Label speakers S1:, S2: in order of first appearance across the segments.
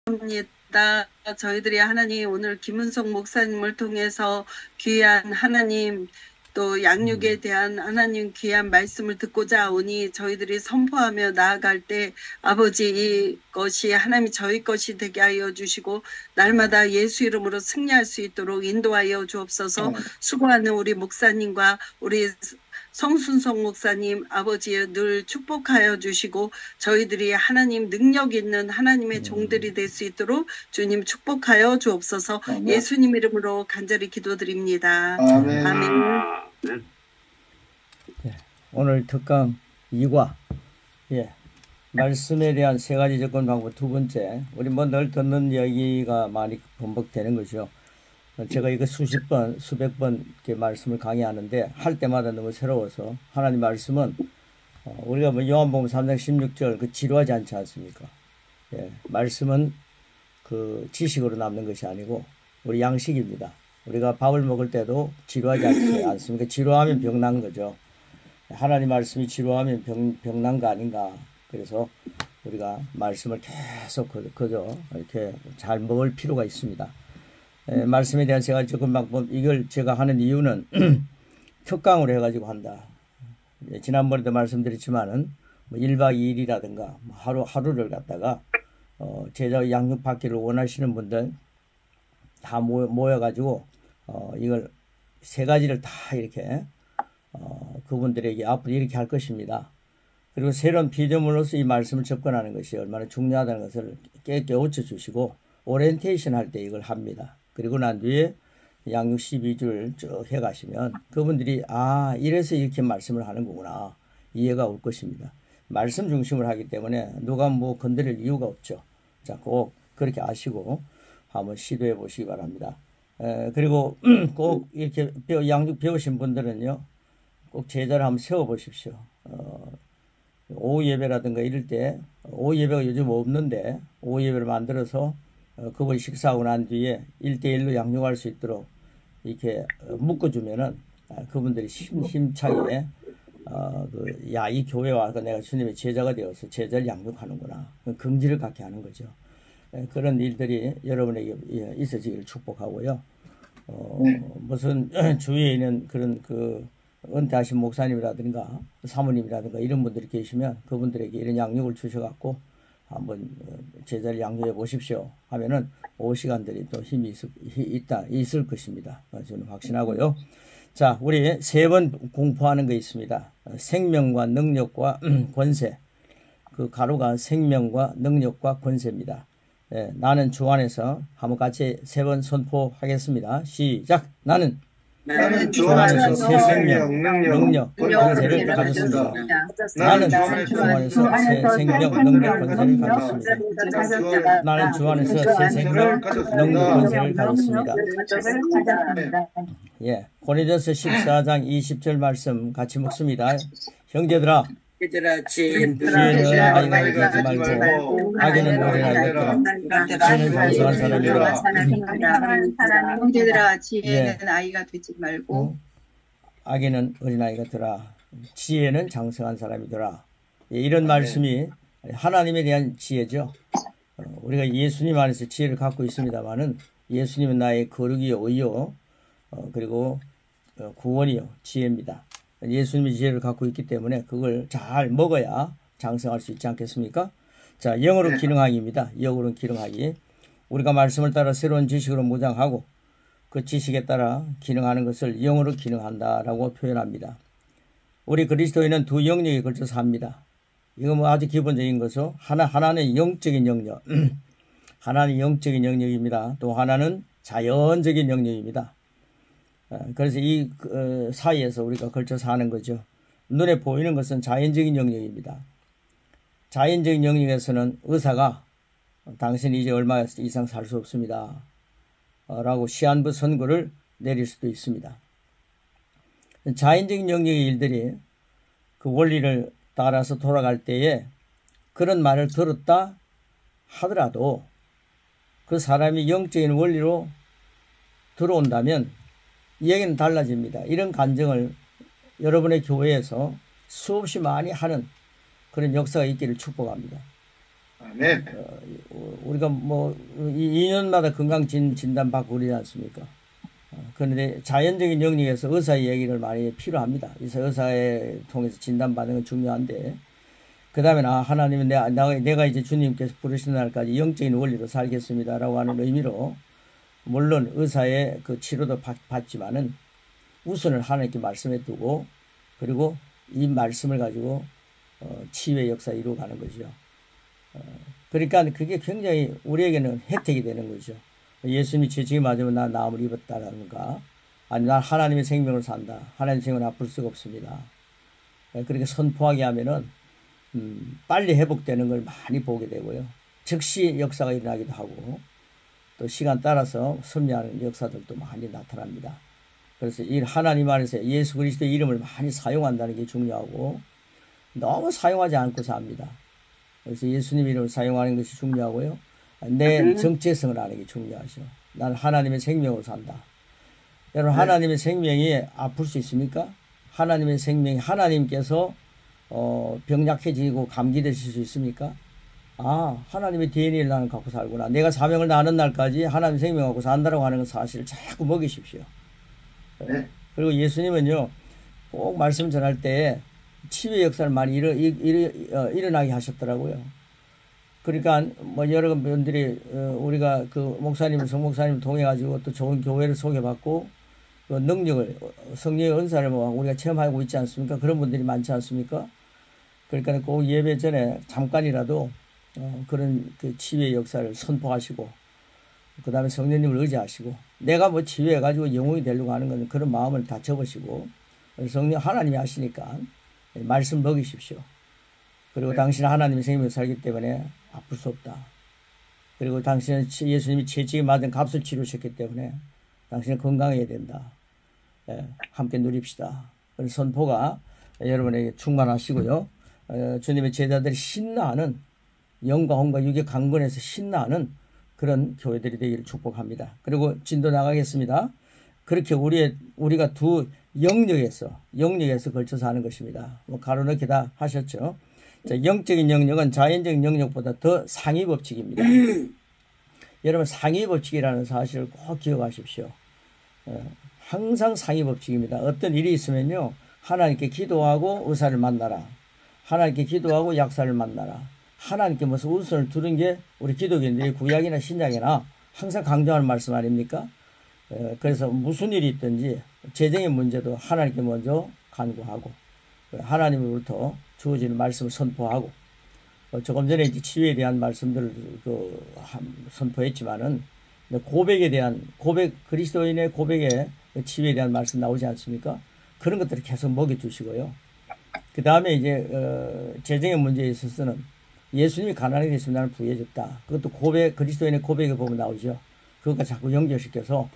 S1: 감사합니다. 저희들이 하나님 오늘 김은석 목사님을 통해서 귀한 하나님 또 양육에 대한 하나님 귀한 말씀을 듣고자 오니 저희들이 선포하며 나아갈 때 아버지 이것이 하나님이 저희 것이 되게 하여 주시고 날마다 예수 이름으로 승리할 수 있도록 인도하여 주옵소서. 수고하는 우리 목사님과 우리 성순석 목사님 아버지 늘 축복하여 주시고 저희들이 하나님 능력 있는 하나님의 종들이 될 수 있도록 주님 축복하여 주옵소서. 예수님 이름으로 간절히 기도드립니다.
S2: 아멘.
S1: 아멘.
S3: 예, 오늘 특강 2과 말씀에 대한 세 가지 접근 방법. 두 번째, 우리 뭐 늘 듣는 얘기가 많이 반복되는 거죠. 제가 이거 수십 번, 수백 번 이렇게 말씀을 강의하는데 할 때마다 너무 새로워서 하나님 말씀은 우리가 뭐 요한복음 3장 16절 그 지루하지 않지 않습니까? 예, 말씀은 그 지식으로 남는 것이 아니고 우리 양식입니다. 우리가 밥을 먹을 때도 지루하지 않지 않습니까? 지루하면 병난 거죠. 하나님 말씀이 지루하면 병난 거 아닌가. 그래서 우리가 말씀을 계속 그저 이렇게 잘 먹을 필요가 있습니다. 말씀에 대한 세 가지 접근 방법, 이걸 제가 하는 이유는 특강으로 해가지고 한다. 지난번에도 말씀드렸지만은 뭐 1박 2일이라든가 하루를 갖다가 제자 양육 받기를 원하시는 분들 다 모여가지고 이걸 세 가지를 다 이렇게 그분들에게 앞으로 이렇게 할 것입니다. 그리고 새로운 피조물로서 이 말씀을 접근하는 것이 얼마나 중요하다는 것을 깨우쳐 주시고 오리엔테이션 할 때 이걸 합니다. 그리고 난 뒤에 양육 12주를 쭉 해가시면 그분들이 이래서 이렇게 말씀을 하는 거구나 이해가 올 것입니다. 말씀 중심을 하기 때문에 누가 뭐 건드릴 이유가 없죠. 자, 꼭 그렇게 아시고 한번 시도해 보시기 바랍니다. 그리고 꼭 이렇게 양육 배우신 분들은요, 꼭 제자를 한번 세워 보십시오. 오후 예배라든가 이럴 때, 오후 예배가 요즘 없는데 오후 예배를 만들어서 그분이 식사하고 난 뒤에 1대1로 양육할 수 있도록 이렇게 묶어주면은 그분들이 힘차게 이 교회 와서 내가 주님의 제자가 되어서 제자를 양육하는구나. 긍지를 갖게 하는 거죠. 그런 일들이 여러분에게 있어지기를 축복하고요. 무슨 주위에 있는 그런 은퇴하신 목사님이라든가 사모님이라든가 이런 분들이 계시면 그분들에게 이런 양육을 주셔갖고 한번 제자를 양육해 보십시오 하면은 오후 시간들이 또 힘이 있을 것입니다. 저는 확신하고요. 자, 우리 세 번 공포하는 거 있습니다. 생명과 능력과 권세. 그 가로가 생명과 능력과 권세입니다. 나는 주 안에서 한번 같이 세 번 선포하겠습니다. 시작. 나는 주 안에서 새 생명, 능력, 권세를 가졌습니다. 나는 주 안에서 새 생명, 능력, 권세를 가졌습니다. 나는 주 안에서 새 생명, 능력, 권세를 가졌습니다. 고린도서 14장 20절 말씀 같이 먹습니다. 형제들아, 지혜는 아이가 되지 말고 악에는 어린아이가 되라. 지혜는 장성한 사람이라.
S1: 형제들아, 지혜는 아이가 되지 말고
S3: 악에는 어린아이가 되라. 지혜는 장성한 사람이더라. 이런 말씀이 하나님에 대한 지혜죠. 우리가 예수님 안에서 지혜를 갖고 있습니다만은 예수님은 나의 거룩이요 의요 그리고 구원이요 지혜입니다. 예수님이 지혜를 갖고 있기 때문에 그걸 잘 먹어야 장성할 수 있지 않겠습니까? 자, 영어로 기능하기입니다. 영어로 기능하기. 우리가 말씀을 따라 새로운 지식으로 무장하고 그 지식에 따라 기능하는 것을 영어로 기능한다라고 표현합니다. 우리 그리스도인은 두 영역에 걸쳐서 합니다. 이거 뭐 아주 기본적인 것으로 하나는 영적인 영역, 하나는 영적인 영역입니다. 또 하나는 자연적인 영역입니다. 그래서 이 사이에서 우리가 걸쳐서 하는 거죠. 눈에 보이는 것은 자연적인 영역입니다. 자연적인 영역에서는 의사가 당신이 이제 얼마 이상 살 수 없습니다 라고 시한부 선고를 내릴 수도 있습니다. 자연적인 영역의 일들이 그 원리를 따라서 돌아갈 때에 그런 말을 들었다 하더라도 그 사람이 영적인 원리로 들어온다면 이야기는 달라집니다. 이런 간증을 여러분의 교회에서 수없이 많이 하는 그런 역사가 있기를 축복합니다.
S2: 아멘.
S3: 우리가 뭐 2년마다 건강 진단 받고 그러지 않습니까? 그런데 자연적인 영역에서 의사의 얘기를 많이 필요합니다. 의사의 통해서 진단받는 건 중요한데, 그 다음에 하나님은 내가 이제 주님께서 부르시는 날까지 영적인 원리로 살겠습니다라고 하는 의미로, 물론 의사의 그 치료도 받지만은 우선을 하나님께 말씀해 두고, 그리고 이 말씀을 가지고 치유의 역사 이루어가는 거죠. 그러니까 그게 굉장히 우리에게는 혜택이 되는 거죠. 예수님이 죄짐이 맞으면 나 나음을 입었다라는가, 아니 난 하나님의 생명을 산다, 하나님의 생명은 아플 수가 없습니다. 그렇게 선포하게 하면은 빨리 회복되는 걸 많이 보게 되고요, 즉시 역사가 일어나기도 하고, 또 시간 따라서 섭리하는 역사들도 많이 나타납니다. 그래서 이 하나님 안에서 예수 그리스도의 이름을 많이 사용한다는 게 중요하고, 너무 사용하지 않고 삽니다. 그래서 예수님 이름을 사용하는 것이 중요하고요, 내 정체성을 아는 게 중요하죠. 난 하나님의 생명으로 산다. 여러분, 하나님의 생명이 아플 수 있습니까? 하나님의 생명이, 하나님께서 병약해지고 감기되실 수 있습니까? 하나님의 DNA를 나는 갖고 살구나, 내가 사명을 나는 날까지 하나님의 생명 갖고 산다라고 하는 사실을 자꾸 먹이십시오. 그리고 예수님은요, 꼭 말씀 전할 때 치유의 역사를 많이 일어나게 하셨더라고요. 그러니까 뭐 여러 분들이 우리가 그 목사님, 성목사님을 통해 가지고 또 좋은 교회를 소개받고 그 능력을, 성령의 은사를 뭐 우리가 체험하고 있지 않습니까? 그런 분들이 많지 않습니까? 그러니까 꼭 예배 전에 잠깐이라도 그런 그 치유의 역사를 선포하시고, 그 다음에 성령님을 의지하시고, 내가 뭐 치유해가지고 영웅이 되려고 하는 건 그런 마음을 다 접으시고, 성령 하나님이 하시니까 말씀 먹이십시오. 그리고 당신은 하나님의 생명을 살기 때문에 아플 수 없다. 그리고 당신은 예수님이 채찍에 맞은 값을 치르셨기 때문에 당신은 건강해야 된다. 함께 누립시다. 그런 선포가 여러분에게 충만하시고요, 주님의 제자들이 신나하는, 영과 혼과 육의 강건에서 신나하는 그런 교회들이 되기를 축복합니다. 그리고 진도 나가겠습니다. 그렇게 우리가 두 영역에서 걸쳐서 하는 것입니다. 뭐 가로넣기 다 하셨죠. 자, 영적인 영역은 자연적인 영역보다 더 상위 법칙입니다. 여러분, 상위 법칙이라는 사실을 꼭 기억하십시오. 항상 상위 법칙입니다. 어떤 일이 있으면요, 하나님께 기도하고 의사를 만나라, 하나님께 기도하고 약사를 만나라, 하나님께 무슨 우선을 두는 게 우리 기독인들이 구약이나 신약이나 항상 강조하는 말씀 아닙니까? 그래서 무슨 일이 있든지 재정의 문제도 하나님께 먼저 간구하고, 하나님으로부터 주어지는 말씀을 선포하고, 조금 전에 이제 치유에 대한 말씀들을 선포했지만은, 고백에 대한 그리스도인의 고백에 치유에 대한 말씀 나오지 않습니까? 그런 것들을 계속 먹여주시고요. 그 다음에 이제 재정의 문제에 있어서는 예수님이 가난하게 됐으면 나는 부유해졌다. 그것도 그리스도인의 고백에 보면 나오죠. 그것과 자꾸 연결시켜서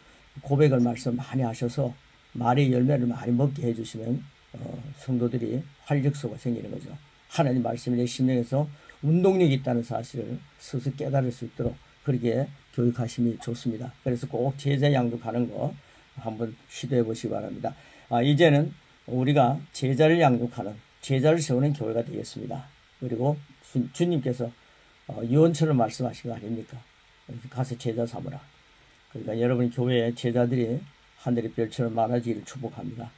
S3: 고백을 말씀 많이 하셔서 말의 열매를 많이 먹게 해주시면 성도들이 활력소가 생기는 거죠. 하나님 말씀이 내 심령에서 운동력이 있다는 사실을 스스로 깨달을 수 있도록 그렇게 교육하심이 좋습니다. 그래서 꼭 제자 양육하는 거 한번 시도해 보시기 바랍니다. 이제는 우리가 제자를 양육하는, 제자를 세우는 교회가 되겠습니다. 그리고 주님께서 유언처럼 말씀하신 거 아닙니까? 가서 제자 삼으라. 그러니까 여러분 교회에 제자들이 하늘의 별처럼 많아지기를 축복합니다.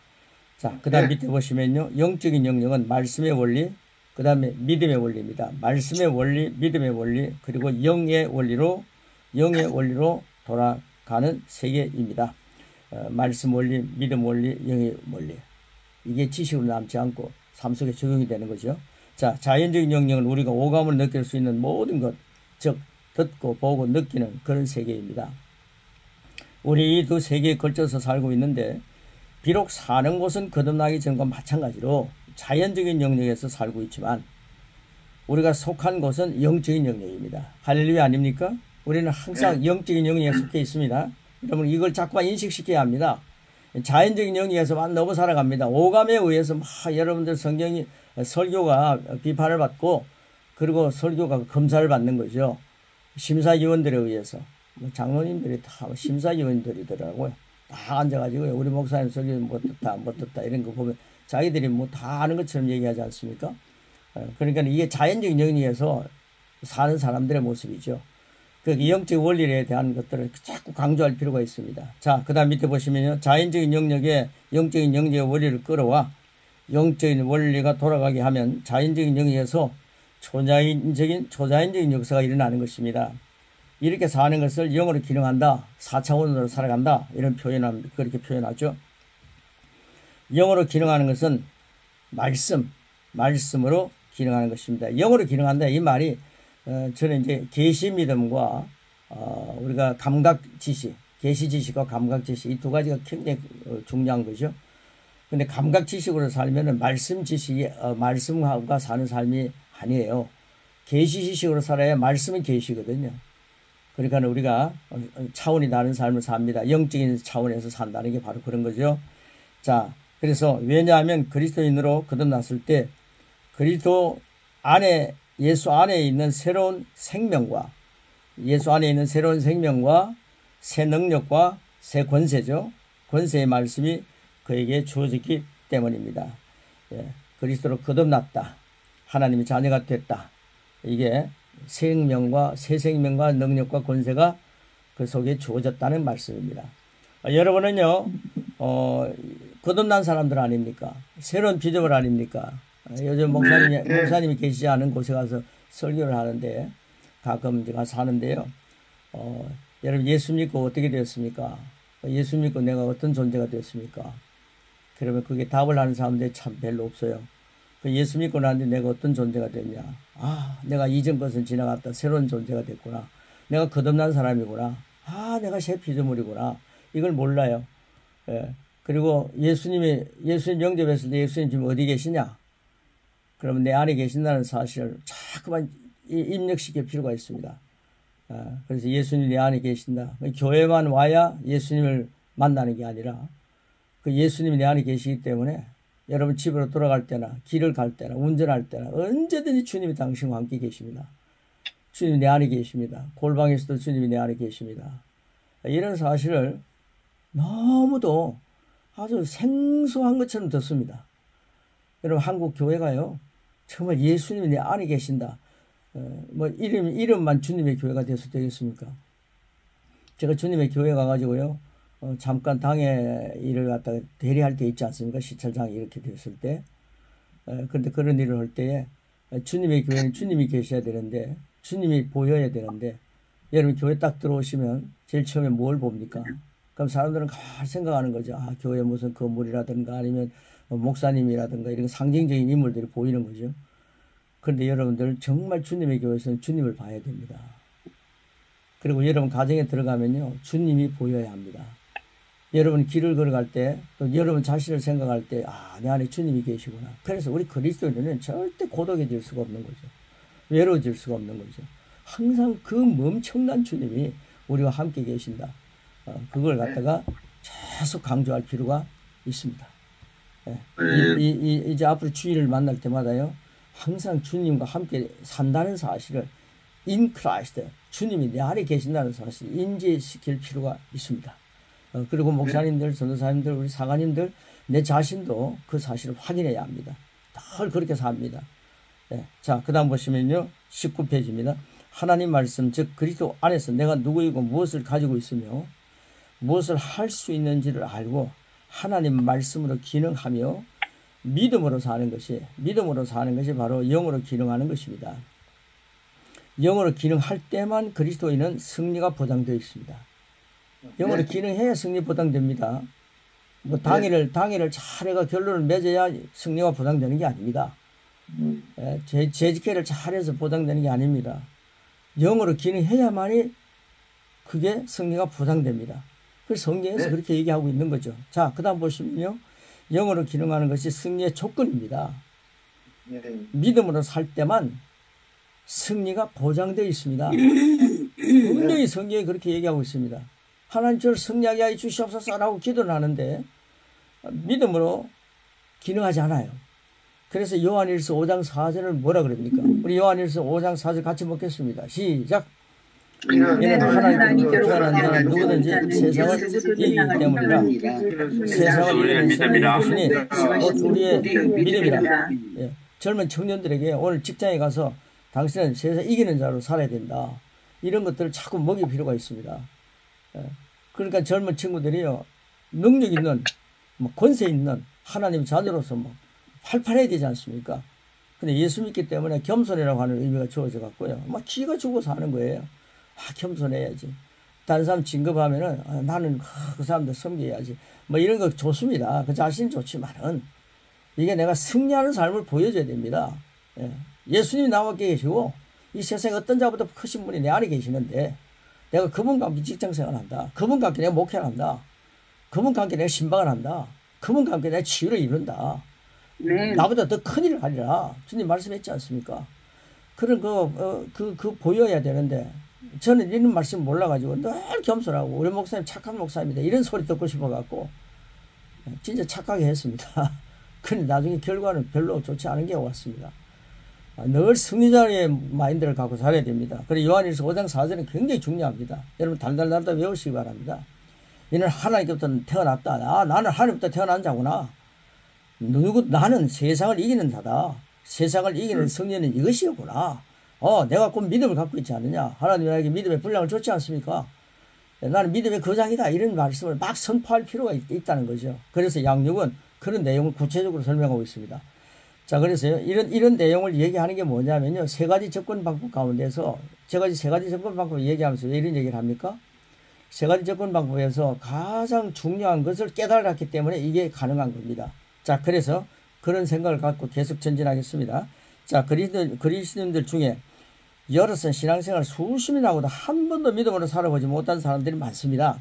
S3: 자, 그 다음 밑에 보시면요, 영적인 영역은 말씀의 원리, 그 다음에 믿음의 원리입니다. 말씀의 원리, 믿음의 원리, 그리고 영의 원리로 돌아가는 세계입니다. 말씀 원리, 믿음 원리, 영의 원리. 이게 지식으로 남지 않고 삶 속에 적용이 되는 거죠. 자, 자연적인 영역은 우리가 오감을 느낄 수 있는 모든 것, 즉 듣고 보고 느끼는 그런 세계입니다. 우리 이 두 세계에 걸쳐서 살고 있는데, 비록 사는 곳은 거듭나기 전과 마찬가지로 자연적인 영역에서 살고 있지만 우리가 속한 곳은 영적인 영역입니다. 할렐루야 아닙니까? 우리는 항상 영적인 영역에 속해 있습니다. 여러분, 이걸 자꾸만 인식시켜야 합니다. 자연적인 영역에서만 너무 살아갑니다. 오감에 의해서 여러분들 설교가 비판을 받고, 그리고 설교가 검사를 받는 거죠. 심사위원들에 의해서. 장로님들이 다 심사위원들이더라고요. 다 앉아가지고 우리 목사님 설교 못 듣다 이런 거 보면 자기들이 뭐 다 아는 것처럼 얘기하지 않습니까? 그러니까 이게 자연적인 영역에서 사는 사람들의 모습이죠. 그 영적 원리에 대한 것들을 자꾸 강조할 필요가 있습니다. 자, 그 다음 밑에 보시면요. 자연적인 영역에 영적인 영역의 원리를 끌어와 영적인 원리가 돌아가게 하면 자연적인 영역에서 초자연적인 역사가 일어나는 것입니다. 이렇게 사는 것을 영으로 기능한다, 4차원으로 살아간다, 이런 그렇게 표현하죠. 영으로 기능하는 것은 말씀으로 기능하는 것입니다. 영으로 기능한다, 이 말이, 저는 이제 계시 믿음과, 우리가 감각 지식, 계시 지식과 감각 지식, 이 두 가지가 굉장히 중요한 거죠. 근데 감각 지식으로 살면은 말씀 지식이, 말씀과 사는 삶이 아니에요. 계시 지식으로 살아야 말씀은 계시거든요. 그러니까 우리가 차원이 다른 삶을 삽니다. 영적인 차원에서 산다는 게 바로 그런 거죠. 자, 그래서 왜냐하면 그리스도인으로 거듭났을 때 그리스도 안에, 예수 안에 있는 새로운 생명과 새 능력과 새 권세죠. 권세의 말씀이 그에게 주어졌기 때문입니다. 예, 그리스도로 거듭났다. 하나님의 자녀가 됐다. 이게 새 생명과 능력과 권세가 그 속에 주어졌다는 말씀입니다. 여러분은요, 거듭난 사람들 아닙니까? 새로운 피조물 아닙니까? 요즘 목사님이 계시지 않은 곳에 가서 설교를 하는데, 가끔 제가 사는데요. 여러분, 예수 믿고 어떻게 되었습니까? 예수 믿고 내가 어떤 존재가 되었습니까? 그러면 그게 답을 하는 사람들이 참 별로 없어요. 그 예수 믿고 나는데 내가 어떤 존재가 됐냐? 아, 내가 이전 것은 지나갔다. 새로운 존재가 됐구나. 내가 거듭난 사람이구나. 아, 내가 새 피조물이구나. 이걸 몰라요. 예. 그리고 예수님 영접했을 때 예수님 지금 어디 계시냐? 그러면 내 안에 계신다는 사실을 자꾸만 입력시킬 필요가 있습니다. 그래서 예수님 내 안에 계신다. 교회만 와야 예수님을 만나는 게 아니라 그 예수님이 내 안에 계시기 때문에 여러분 집으로 돌아갈 때나 길을 갈 때나 운전할 때나 언제든지 주님이 당신과 함께 계십니다. 주님이 내 안에 계십니다. 골방에서도 주님이 내 안에 계십니다. 이런 사실을 너무도 아주 생소한 것처럼 듣습니다. 여러분 한국 교회가요 정말 예수님이 내 안에 계신다. 뭐 이름만 주님의 교회가 돼서 되겠습니까? 제가 주님의 교회 가가지고요 잠깐 당회 일을 갖다가 대리할 때 있지 않습니까? 시찰장이 이렇게 됐을 때. 그런데 그런 일을 할 때에 주님의 교회는 주님이 계셔야 되는데 주님이 보여야 되는데 여러분 교회 딱 들어오시면 제일 처음에 뭘 봅니까? 그럼 사람들은 생각하는 거죠. 아, 교회 무슨 건물이라든가 아니면 목사님이라든가 이런 상징적인 인물들이 보이는 거죠. 그런데 여러분들 정말 주님의 교회에서는 주님을 봐야 됩니다. 그리고 여러분 가정에 들어가면요 주님이 보여야 합니다. 여러분 길을 걸어갈 때 또 여러분 자신을 생각할 때 아, 내 안에 주님이 계시구나. 그래서 우리 그리스도인은 절대 고독해질 수가 없는 거죠. 외로워질 수가 없는 거죠. 항상 그 엄청난 주님이 우리와 함께 계신다. 그걸 갖다가 계속 강조할 필요가 있습니다. 이제 앞으로 주일을 만날 때마다요 항상 주님과 함께 산다는 사실을 in Christ, 주님이 내 안에 계신다는 사실을 인지시킬 필요가 있습니다. 그리고 목사님들, 전도사님들, 우리 사관님들, 내 자신도 그 사실을 확인해야 합니다. 늘 그렇게 삽니다. 자, 그 다음 보시면요. 19페이지입니다. 하나님 말씀, 즉 그리스도 안에서 내가 누구이고 무엇을 가지고 있으며 무엇을 할 수 있는지를 알고 하나님 말씀으로 기능하며 믿음으로 사는 것이 바로 영으로 기능하는 것입니다. 영으로 기능할 때만 그리스도인은 승리가 보장되어 있습니다. 영으로 기능해야 승리 보장됩니다. 뭐 당일을 잘해가 결론을 맺어야 승리가 보장되는 게 아닙니다. 재직회를 잘해서 보장되는 게 아닙니다. 영으로 기능해야만이 그게 승리가 보장됩니다. 그래서 성경에서 그렇게 얘기하고 있는 거죠. 자, 그 다음 보시면요. 영으로 기능하는 것이 승리의 조건입니다. 믿음으로 살 때만 승리가 보장되어 있습니다. 분명히 성경이 그렇게 얘기하고 있습니다. 하나님 저를 승리하게 하여 주시옵소서라고 기도를 하는데 믿음으로 기능하지 않아요. 그래서 요한일서 5장 4절을 뭐라 그럽니까? 우리 요한일서 5장 4절 같이 먹겠습니다. 시작. 이는 하나님께 태어난 자는 누구든지 세상을 이기기 때문이라. 세상을 이기는 것이니 곧 우리의 믿음이라. 젊은 청년들에게 오늘 직장에 가서 당신은 세상 이기는 자로 살아야 된다. 이런 것들을 자꾸 먹일 필요가 있습니다. 그러니까 젊은 친구들이요, 능력 있는, 권세 있는 하나님의 자녀로서 활발해야 되지 않습니까? 근데 예수 믿기 때문에 겸손이라고 하는 의미가 주어져 갖고요, 기가 죽어 사는 거예요. 겸손해야지. 다른 사람 진급하면은 나는 그 사람들 섬겨야지. 이런 거 좋습니다. 그 자신 좋지만은 이게 내가 승리하는 삶을 보여줘야 됩니다. 예수님이 나와 함께 계시고 이 세상에 어떤 자보다 크신 분이 내 안에 계시는데 내가 그분과 함께 직장생활을 한다. 그분과 함께 내가 목회를 한다. 그분과 함께 내가 신방을 한다. 그분과 함께 내가 치유를 이룬다.
S1: 네.
S3: 나보다 더 큰 일을 하리라. 주님 말씀했지 않습니까? 그런 그 보여야 되는데 저는 이런 말씀 몰라가지고 늘 겸손하고 우리 목사님 착한 목사입니다. 이런 소리 듣고 싶어갖고 진짜 착하게 했습니다. 근데 나중에 결과는 별로 좋지 않은 게 왔습니다. 늘 승리자의 마인드를 갖고 살아야 됩니다. 그리고 요한일서 5장 4절은 굉장히 중요합니다. 여러분 달달달달 외우시기 바랍니다. 이는 하나님께부터 태어났다. 나는 하나님부터 태어난 자구나. 나는 세상을 이기는 자다. 세상을 이기는 승리는 이것이구나. 내가 꼭 믿음을 갖고 있지 않느냐. 하나님 나에게 믿음의 분량을 줬지 않습니까? 나는 믿음의 거장이다. 이런 말씀을 막 선포할 필요가 있다는 거죠. 그래서 양육은 그런 내용을 구체적으로 설명하고 있습니다. 자, 그래서요, 이런 내용을 얘기하는 게 뭐냐면요, 세 가지 접근 방법 가운데서, 제가 세 가지 접근 방법을 얘기하면서 왜 이런 얘기를 합니까? 세 가지 접근 방법에서 가장 중요한 것을 깨달았기 때문에 이게 가능한 겁니다. 자, 그래서 그런 생각을 갖고 계속 전진하겠습니다. 자, 그리스도인들 중에 여럿은 신앙생활 수십 년 하고도 한 번도 믿음으로 살아보지 못한 사람들이 많습니다.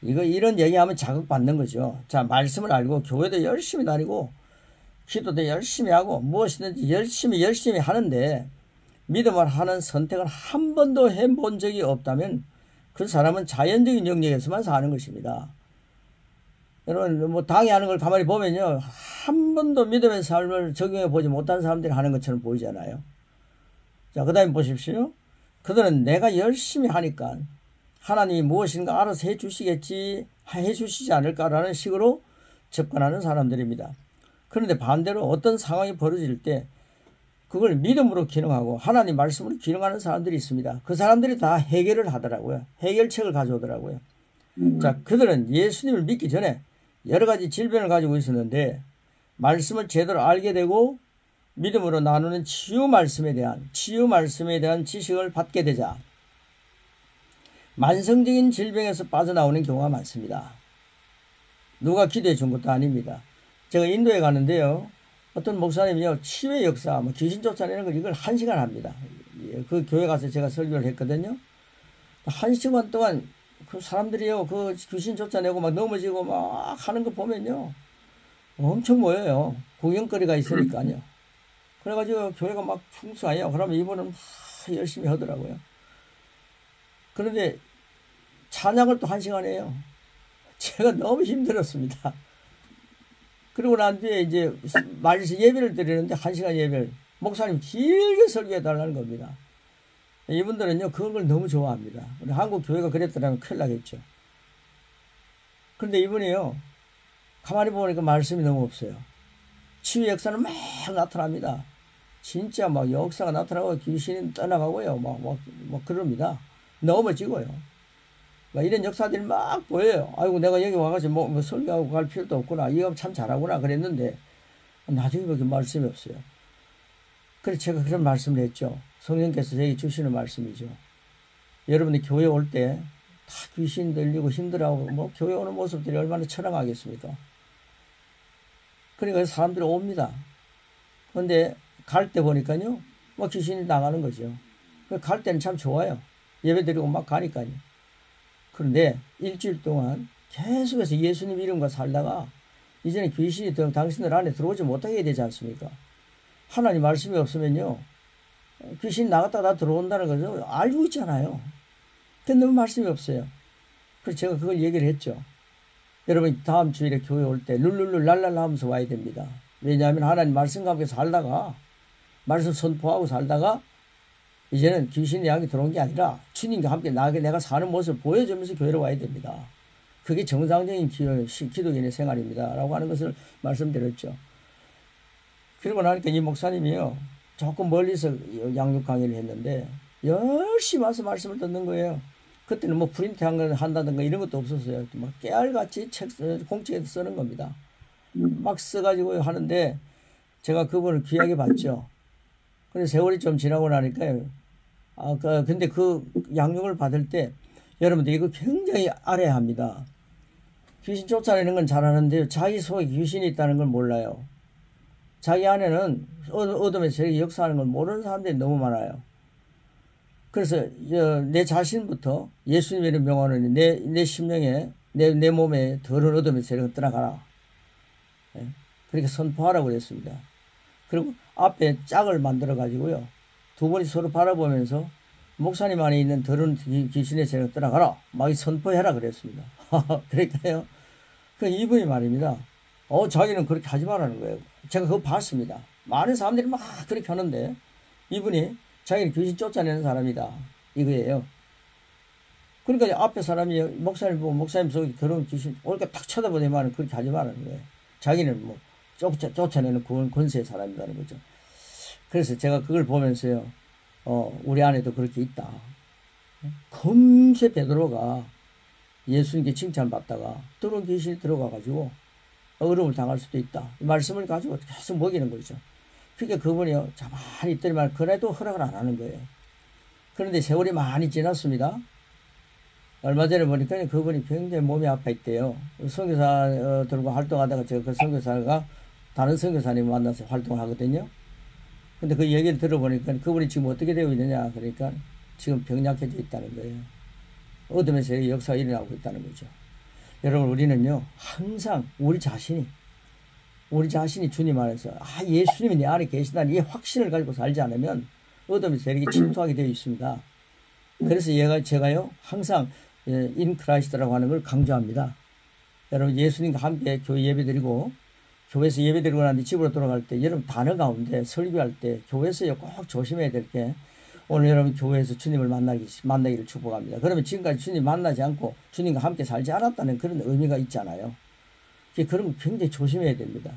S3: 이런 얘기하면 자극받는 거죠. 자, 말씀을 알고 교회도 열심히 다니고 기도도 열심히 하고 무엇이든지 열심히 하는데 믿음을 하는 선택을 한 번도 해본 적이 없다면 그 사람은 자연적인 영역에서만 사는 것입니다. 여러분 당해하는 걸 가만히 보면요, 한 번도 믿음의 삶을 적용해 보지 못한 사람들이 하는 것처럼 보이잖아요. 자, 그 다음에 보십시오. 그들은 내가 열심히 하니까 하나님이 무엇인가 알아서 해주시겠지, 해주시지 않을까라는 식으로 접근하는 사람들입니다. 그런데 반대로 어떤 상황이 벌어질 때 그걸 믿음으로 기능하고 하나님 말씀으로 기능하는 사람들이 있습니다. 그 사람들이 다 해결을 하더라고요. 해결책을 가져오더라고요. 자, 그들은 예수님을 믿기 전에 여러 가지 질병을 가지고 있었는데 말씀을 제대로 알게 되고 믿음으로 나누는 치유 말씀에 대한 지식을 받게 되자 만성적인 질병에서 빠져나오는 경우가 많습니다. 누가 기도해 준 것도 아닙니다. 제가 인도에 가는데요, 어떤 목사님이요, 치유의 역사, 귀신 쫓아내는 걸 이걸 1시간 합니다. 그 교회 가서 제가 설교를 했거든요. 1시간 동안 그 사람들이요, 그 귀신 쫓아내고 막 넘어지고 막 하는 거 보면요, 엄청 모여요. 구경거리가 있으니까요. 그래가지고 교회가 막 풍성해요. 그러면 이분은 막 열심히 하더라고요. 그런데 찬양을 또 1시간 해요. 제가 너무 힘들었습니다. 그리고 난 뒤에 이제 예배를 드리는데 1시간 예배를 목사님 길게 설교해 달라는 겁니다. 이분들은요, 그런 걸 너무 좋아합니다. 우리 한국 교회가 그랬더라면 큰일 나겠죠. 그런데 이분이요, 가만히 보니까 말씀이 너무 없어요. 치유 역사는 막 나타납니다. 진짜 막 역사가 나타나고 귀신이 떠나가고요. 막 그럽니다. 넘어지고요. 막 이런 역사들이 막 보여요. 아이고, 내가 여기 와가지고 뭐 설교하고 갈 필요도 없구나. 이거 참 잘하구나. 그랬는데, 나중에 보기 말씀이 없어요. 그래서 제가 그런 말씀을 했죠. 성령께서 저에게 주시는 말씀이죠. 여러분이 교회 올 때 다 귀신 들리고 힘들어하고 교회 오는 모습들이 얼마나 처량하겠습니까? 그러니까 사람들이 옵니다. 그런데 갈 때 보니까요, 귀신이 나가는 거죠. 갈 때는 참 좋아요. 예배 드리고 막 가니까요. 그런데 일주일 동안 계속해서 예수님 이름과 살다가 이제는 귀신이 당신들 안에 들어오지 못하게 되지 않습니까? 하나님 말씀이 없으면요, 귀신이 나갔다가 들어온다는 것을 알고 있잖아요. 근데 너무 말씀이 없어요. 그래서 제가 그걸 얘기를 했죠. 여러분 다음 주일에 교회 올 때 룰룰룰 랄랄라 하면서 와야 됩니다. 왜냐하면 하나님 말씀과 함께 살다가 말씀 선포하고 살다가 이제는 귀신의 양이 들어온 게 아니라 주님과 함께 내가 사는 모습을 보여주면서 교회로 와야 됩니다. 그게 정상적인 기독인의 생활입니다. 라고 하는 것을 말씀드렸죠. 그리고 나니까 이 목사님이요, 조금 멀리서 양육 강의를 했는데 열심히 와서 말씀을 듣는 거예요. 그때는 뭐 프린트 한다든가 이런 것도 없었어요. 막 깨알같이 책 공책에 쓰는 겁니다. 막 써가지고 하는데 제가 그분을 귀하게 봤죠. 근데 세월이 좀 지나고 나니까요. 근데 그 양육을 받을 때 여러분들 이거 굉장히 알아야 합니다. 귀신 쫓아내는 건 잘하는데요. 자기 속에 귀신이 있다는 걸 몰라요. 자기 안에는 어둠의 세력이 역사하는 걸 모르는 사람들이 너무 많아요. 그래서 내 자신부터 예수님의 명언은 내 심령에 내 몸에 더러운 어둠의 세력을 떠나가라. 그렇게 선포하라고 그랬습니다. 그리고 앞에 짝을 만들어 가지고요. 두 분이 서로 바라보면서 목사님 안에 있는 더러운 귀신의 세력을 떠나가라. 막 선포해라 그랬습니다. 그러니까요. 이분이 말입니다. 자기는 그렇게 하지 말라는 거예요. 제가 그거 봤습니다. 많은 사람들이 막 그렇게 하는데 이분이 자기는 귀신 쫓아내는 사람이다. 이거예요. 그러니까 앞에 사람이 목사님 보고 목사님 속에 더러운 귀신 오니까 탁 쳐다보더니만 그렇게 하지 말라는 거예요. 자기는 뭐 쫓아내는 권세의 사람이라는 거죠. 그래서 제가 그걸 보면서요. 우리 안에도 그렇게 있다. 금세 베드로가 예수님께 칭찬받다가 더러운 귀신이 들어가가지고 어려움을 당할 수도 있다. 이 말씀을 가지고 계속 먹이는 거죠. 그러니까 그분이요. 가만히 있더니만 그래도 허락을 안 하는 거예요. 그런데 세월이 많이 지났습니다. 얼마 전에 보니까 그분이 굉장히 몸이 아파 있대요. 선교사들과 활동하다가 제가 그 선교사가 다른 선교사님 만나서 활동을 하거든요. 근데 그 얘기를 들어보니까 그분이 지금 어떻게 되어 있느냐. 그러니까 지금 병약해져 있다는 거예요. 어둠의 세력의 역사가 일어나고 있다는 거죠. 여러분, 우리는요, 항상 우리 자신이 주님 안에서, 예수님이 내 안에 계시다는 이 확신을 가지고 살지 않으면 어둠의 세력이 침투하게 되어 있습니다. 그래서 제가요, 항상 인 크라이스트라고 하는 걸 강조합니다. 여러분, 예수님과 함께 교회 예배드리고, 교회에서 예배드리고 난 뒤 집으로 돌아갈 때, 여러분 단어 가운데 설교할 때, 교회에서 꼭 조심해야 될 게, 오늘 여러분 교회에서 주님을 만나기를 축복합니다. 그러면 지금까지 주님 만나지 않고 주님과 함께 살지 않았다는 그런 의미가 있잖아요. 그런 거 굉장히 조심해야 됩니다.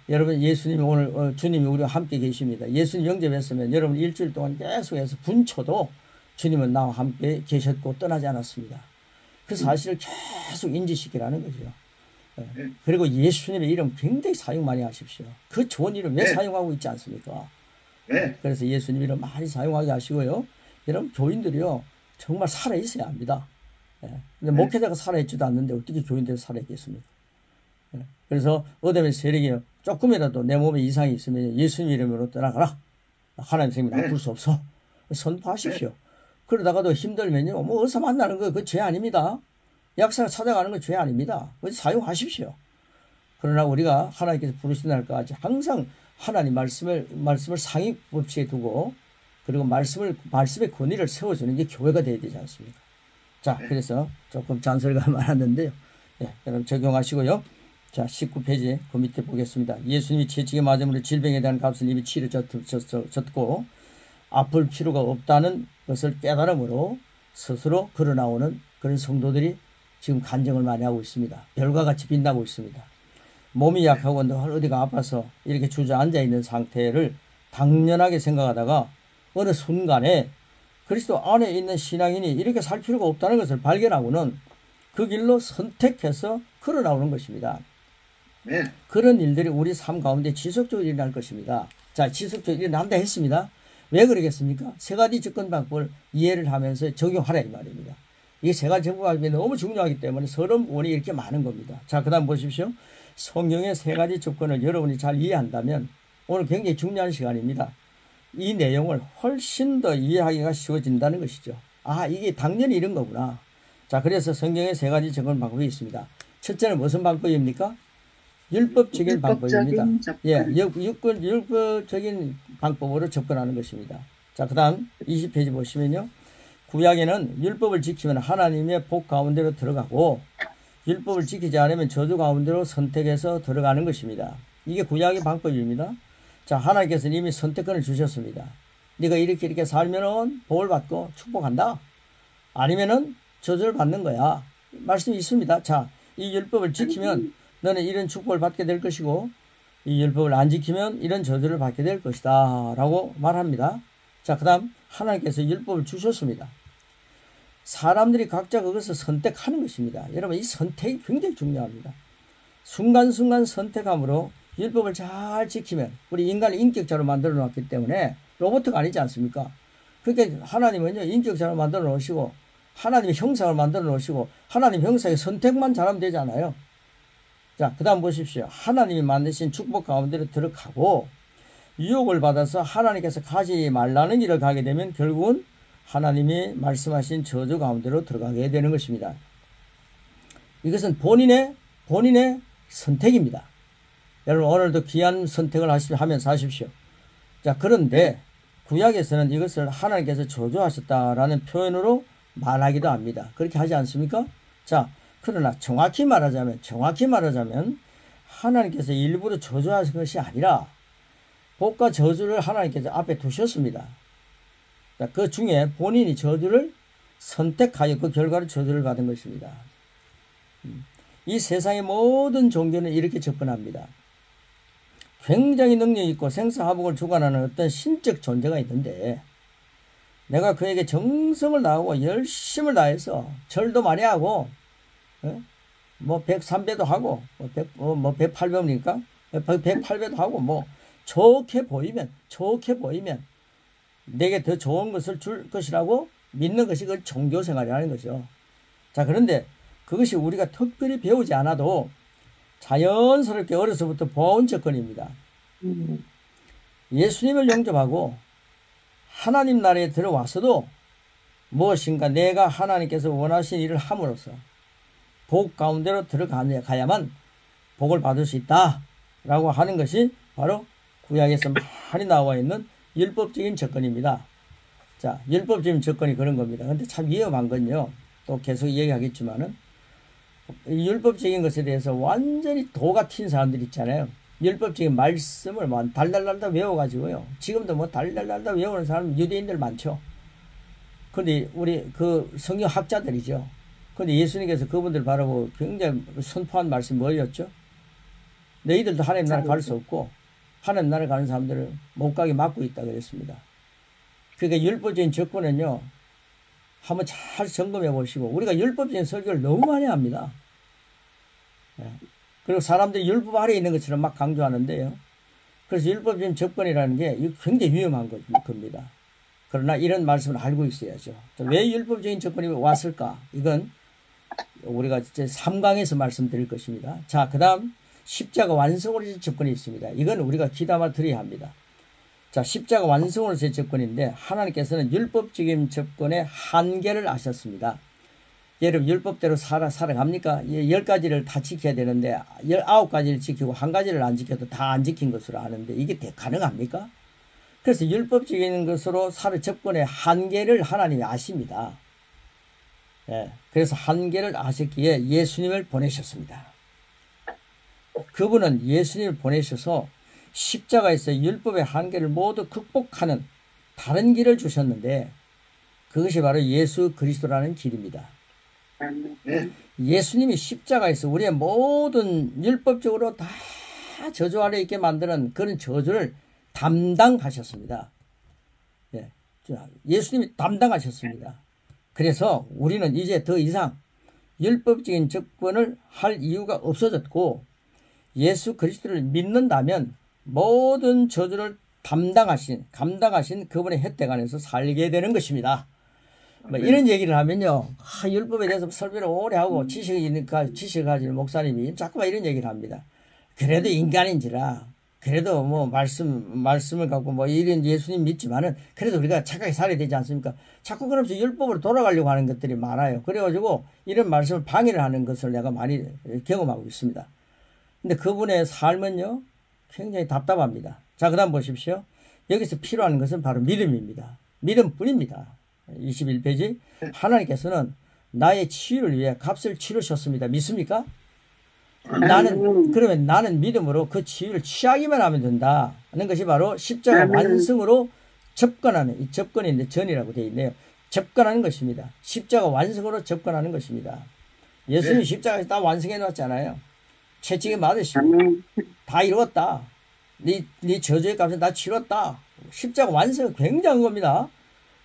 S3: 여러분, 예수님이 오늘, 주님이 우리와 함께 계십니다. 예수님 영접했으면 여러분 일주일 동안 계속해서 분초도 주님은 나와 함께 계셨고 떠나지 않았습니다. 그 사실을 계속 인지시키라는 거죠. 그리고 예수님의 이름 굉장히 사용 많이 하십시오. 그 좋은 이름 왜 사용하고 있지 않습니까? 그래서 예수님 이름 많이 사용하게 하시고요. 여러분, 교인들이요, 정말 살아있어야 합니다. 근데 목회자가 살아있지도 않는데 어떻게 교인들이 살아있겠습니까? 그래서 어둠의 세력이 조금이라도 내 몸에 이상이 있으면 예수님 이름으로 떠나가라. 하나님 선생님이 나쁠 수 없어. 선포하십시오. 그러다가도 힘들면요, 뭐 어디서 만나는 거 그 죄 아닙니다. 약사를 찾아가는 건 죄 아닙니다. 사용하십시오. 그러나 우리가 하나님께서 부르신 날까지 항상 하나님 말씀을 상위 법칙에 두고, 그리고 말씀의 권위를 세워주는 게 교회가 되어야 되지 않습니까? 자, 그래서 조금 잔소리가 많았는데요. 여러분 적용하시고요. 자, 19페이지 그 밑에 보겠습니다. 예수님이 채찍에 맞음으로 질병에 대한 값을 이미 치러졌고 아플 필요가 없다는 것을 깨달음으로 스스로 걸어나오는 그런 성도들이 지금 간증을 많이 하고 있습니다. 별과 같이 빛나고 있습니다. 몸이 약하고 어디가 아파서 이렇게 주저앉아 있는 상태를 당연하게 생각하다가 어느 순간에 그리스도 안에 있는 신앙인이 이렇게 살 필요가 없다는 것을 발견하고는 그 길로 선택해서 걸어나오는 것입니다. 그런 일들이 우리 삶 가운데 지속적으로 일어날 것입니다. 자, 지속적으로 일어난다 했습니다. 왜 그러겠습니까? 세 가지 접근 방법을 이해를 하면서 적용하라 이 말입니다. 이 세 가지 접근 방법이 너무 중요하기 때문에 서론 부분이 이렇게 많은 겁니다. 자, 그 다음 보십시오. 성경의 세 가지 접근을 여러분이 잘 이해한다면 오늘 굉장히 중요한 시간입니다. 이 내용을 훨씬 더 이해하기가 쉬워진다는 것이죠. 이게 당연히 이런 거구나. 자, 그래서 성경에 세 가지 접근 방법이 있습니다. 첫째는 무슨 방법입니까? 율법적인 방법입니다. 율법적인 방법으로 접근하는 것입니다. 자, 그 다음 20페이지 보시면요. 구약에는 율법을 지키면 하나님의 복 가운데로 들어가고 율법을 지키지 않으면 저주 가운데로 선택해서 들어가는 것입니다. 이게 구약의 방법입니다. 자, 하나님께서는 이미 선택권을 주셨습니다. 네가 이렇게 살면은 복을 받고 축복한다. 아니면은 저주를 받는 거야. 말씀이 있습니다. 자, 이 율법을 지키면 너는 이런 축복을 받게 될 것이고 이 율법을 안 지키면 이런 저주를 받게 될 것이다 라고 말합니다. 자, 그 다음 하나님께서 율법을 주셨습니다. 사람들이 각자 그것을 선택하는 것입니다. 여러분, 이 선택이 굉장히 중요합니다. 순간순간 선택함으로 율법을 잘 지키면, 우리 인간을 인격자로 만들어 놓았기 때문에 로봇가 아니지 않습니까? 그러니까 하나님은요, 인격자로 만들어 놓으시고 하나님의 형상을 만들어 놓으시고 하나님 형상의 선택만 잘하면 되잖아요. 자, 그 다음 보십시오. 하나님이 만드신 축복 가운데로 들어가고 유혹을 받아서 하나님께서 가지 말라는 길을 가게 되면 결국은 하나님이 말씀하신 저주 가운데로 들어가게 되는 것입니다. 이것은 본인의 선택입니다. 여러분, 오늘도 귀한 선택을 하면서 하십시오. 자, 그런데 구약에서는 이것을 하나님께서 저주하셨다라는 표현으로 말하기도 합니다. 그렇게 하지 않습니까? 자, 그러나 정확히 말하자면 하나님께서 일부러 저주하신 것이 아니라 복과 저주를 하나님께서 앞에 두셨습니다. 자, 그 중에 본인이 저주를 선택하여 그 결과로 저주를 받은 것입니다. 이 세상의 모든 종교는 이렇게 접근합니다. 굉장히 능력 있고 생사화복을 주관하는 어떤 신적 존재가 있는데 내가 그에게 정성을 다하고 열심을 다해서 절도 많이 하고 뭐 103배도 하고 뭐 108배입니까? 108배도 하고 뭐 좋게 보이면 내게 더 좋은 것을 줄 것이라고 믿는 것이 그 종교 생활이라는 거죠. 자, 그런데 그것이 우리가 특별히 배우지 않아도 자연스럽게 어려서부터 보아온 접근입니다. 예수님을 영접하고 하나님 나라에 들어와서도 무엇인가 내가 하나님께서 원하신 일을 함으로써 복 가운데로 들어가야만 복을 받을 수 있다 라고 하는 것이 바로 구약에서 많이 나와 있는 율법적인 접근입니다. 자, 율법적인 접근이 그런 겁니다. 근데 참 위험한 건요, 또 계속 얘기하겠지만은 율법적인 것에 대해서 완전히 도가 튄 사람들 있잖아요. 율법적인 말씀을 뭐 달달달달 외워가지고요. 지금도 뭐 달달달달 외우는 사람 유대인들 많죠. 근데 우리 그 성경학자들이죠. 근데 예수님께서 그분들 바라보고 굉장히 선포한 말씀이 뭐였죠? 너희들도 하나님 나라 갈 수 없고 하나님 나라 가는 사람들을 못 가게 막고 있다 그랬습니다. 그러니까 율법적인 접근은요, 한번 잘 점검해 보시고, 우리가 율법적인 설교를 너무 많이 합니다. 그리고 사람들이 율법 아래에 있는 것처럼 막 강조하는데요. 그래서 율법적인 접근이라는 게 굉장히 위험한 겁니다. 그러나 이런 말씀을 알고 있어야죠. 왜 율법적인 접근이 왔을까? 이건 우리가 이제 3강에서 말씀드릴 것입니다. 자, 그 다음 십자가 완성으로서 접근이 있습니다. 이건 우리가 귀담아 들어야 합니다. 자, 십자가 완성으로서의 접근인데 하나님께서는 율법적인 접근의 한계를 아셨습니다. 여러분, 율법대로 살아갑니까? 10가지를 다 지켜야 되는데 19가지를 지키고 1가지를 안 지켜도 다 안 지킨 것으로 아는데 이게 가능합니까? 그래서 율법적인 것으로 접근의 한계를 하나님이 아십니다. 그래서 한계를 아셨기에 예수님을 보내셨습니다. 그분은 예수님을 보내셔서 십자가에서 율법의 한계를 모두 극복하는 다른 길을 주셨는데 그것이 바로 예수 그리스도라는 길입니다. 예수님이 십자가에서 우리의 모든 율법적으로 다 저주 아래 있게 만드는 그런 저주를 담당하셨습니다. 예수님이 담당하셨습니다. 그래서 우리는 이제 더 이상 율법적인 접근을 할 이유가 없어졌고 예수 그리스도를 믿는다면 모든 저주를 감당하신 그분의 혜택 안에서 살게 되는 것입니다. 뭐 이런 얘기를 하면요, 율법에 대해서 설명을 오래 하고 지식을 가진 목사님이 자꾸만 이런 얘기를 합니다. 그래도 인간인지라, 그래도 뭐 말씀을 갖고 뭐 이런 예수님 믿지만은 그래도 우리가 착하게 살아야 되지 않습니까? 자꾸 그러면서 율법으로 돌아가려고 하는 것들이 많아요. 그래가지고 이런 말씀을 방해를 하는 것을 내가 많이 경험하고 있습니다. 근데 그분의 삶은요, 굉장히 답답합니다. 자, 그 다음 보십시오. 여기서 필요한 것은 바로 믿음입니다. 믿음뿐입니다. 21페이지. 하나님께서는 나의 치유를 위해 값을 치르셨습니다. 믿습니까? 그러면 나는 믿음으로 그 치유를 취하기만 하면 된다 하는 것이 바로 십자가 완성으로 접근하는, 이 접근인데 전이라고 되어 있네요. 접근하는 것입니다. 십자가 완성으로 접근하는 것입니다. 예수님이 십자가에서 다 완성해 놨잖아요. 채찍에 맞으시고
S1: 아멘.
S3: 다 이루었다. 네 저주의 값은 다 치렀다. 십자가 완성 굉장한 겁니다.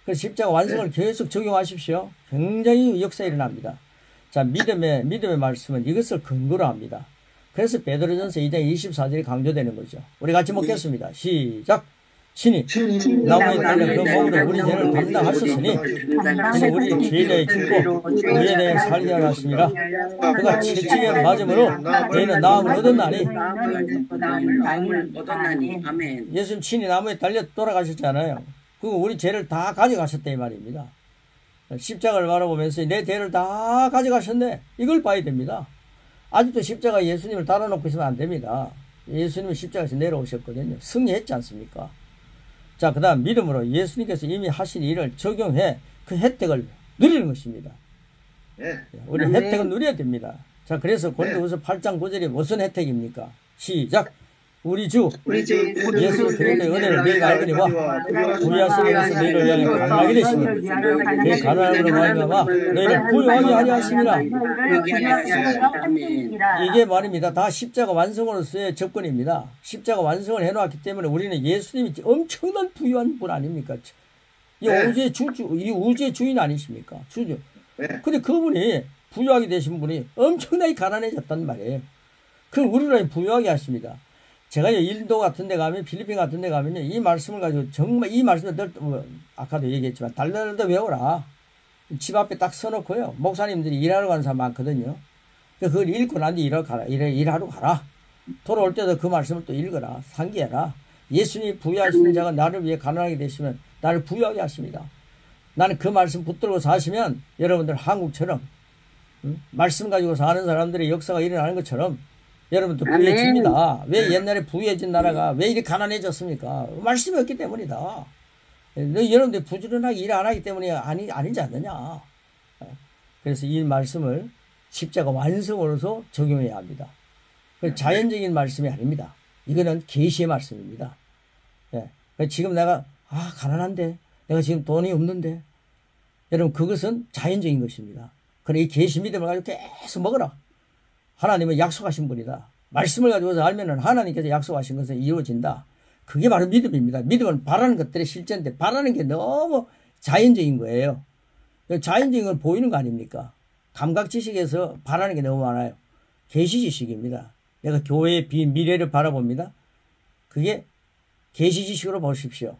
S3: 그 십자가 완성을 계속 적용하십시오. 굉장히 역사 일어납니다. 자, 믿음의 말씀은 이것을 근거로 합니다. 그래서 베드로전서 2장 24절이 강조되는 거죠. 우리 같이 먹겠습니다. 시작. 친히 나무에 달려 그 몸으로 우리 죄를 담당하셨으니 그는 우리 죄에 죽고 우리에 대해 살게 하셨습니다. 그가 채찍에 맞음으로 너희는 나음을 얻었나니. 예수님 친히 나무에 달려 돌아가셨잖아요. 그리고 우리 죄를 다 가져가셨다 이 말입니다. 십자가를 바라보면서 내 죄를 다 가져가셨네. 이걸 봐야 됩니다. 아직도 십자가 예수님을 달아놓고 있으면 안 됩니다. 예수님은 십자가에서 내려오셨거든요. 승리했지 않습니까? 자, 그 다음 믿음으로 예수님께서 이미 하신 일을 적용해 그 혜택을 누리는 것입니다. 우리 혜택은 누려야 됩니다. 자, 그래서 고린도후서 8장 9절이 무슨 혜택입니까? 시작. 우리 주 예수 그리스도의 은혜를 너희가 알거니와 우리하시는 것은 너희를 위하여 가난하게 되시니 그 가난함으로 말미암아 너희를 부유하게 하려 하심이라. 이게 말입니다. 다 십자가 완성으로서의 접근입니다. 십자가 완성을 해놓았기 때문에 우리는 예수님이 엄청난 부유한 분 아닙니까? 이 우주의 주인 아니십니까? 주주. 근데 그분이 부유하게 되신 분이 엄청나게 가난해졌단 말이에요. 그럼 우리를 부유하게 하십니다. 제가요, 인도 같은 데 가면, 필리핀 같은 데 가면요, 이 말씀을 가지고 정말 이 말씀을 아까도 얘기했지만, 달달달 외워라. 집 앞에 딱 써놓고요, 목사님들이 일하러 가는 사람 많거든요. 그걸 읽고 난 뒤에 일하러 가라. 돌아올 때도 그 말씀을 또 읽어라. 상기해라. 예수님이 부유하신 자가 나를 위해 가난하게 되시면 나를 부유하게 하십니다. 나는 그 말씀 붙들고 사시면 여러분들 한국처럼, 말씀 가지고 사는 사람들의 역사가 일어나는 것처럼 여러분도 부유해집니다. 왜 옛날에 부유해진 나라가 왜 이렇게 가난해졌습니까? 말씀이 없기 때문이다. 여러분들이 부지런하게 일 안 하기 때문에 아니지 않느냐. 그래서 이 말씀을 십자가 완성으로서 적용해야 합니다. 자연적인 말씀이 아닙니다. 이거는 계시의 말씀입니다. 지금 내가 가난한데 내가 지금 돈이 없는데 여러분 그것은 자연적인 것입니다. 그러나 이 계시 믿음을 가지고 계속 먹어라. 하나님은 약속하신 분이다. 말씀을 가지고서 알면은 하나님께서 약속하신 것은 이루어진다. 그게 바로 믿음입니다. 믿음은 바라는 것들의 실제인데 바라는 게 너무 자연적인 거예요. 자연적인 걸 보이는 거 아닙니까? 감각 지식에서 바라는 게 너무 많아요. 계시 지식입니다. 내가 교회의 미래를 바라봅니다. 그게 계시 지식으로 보십시오.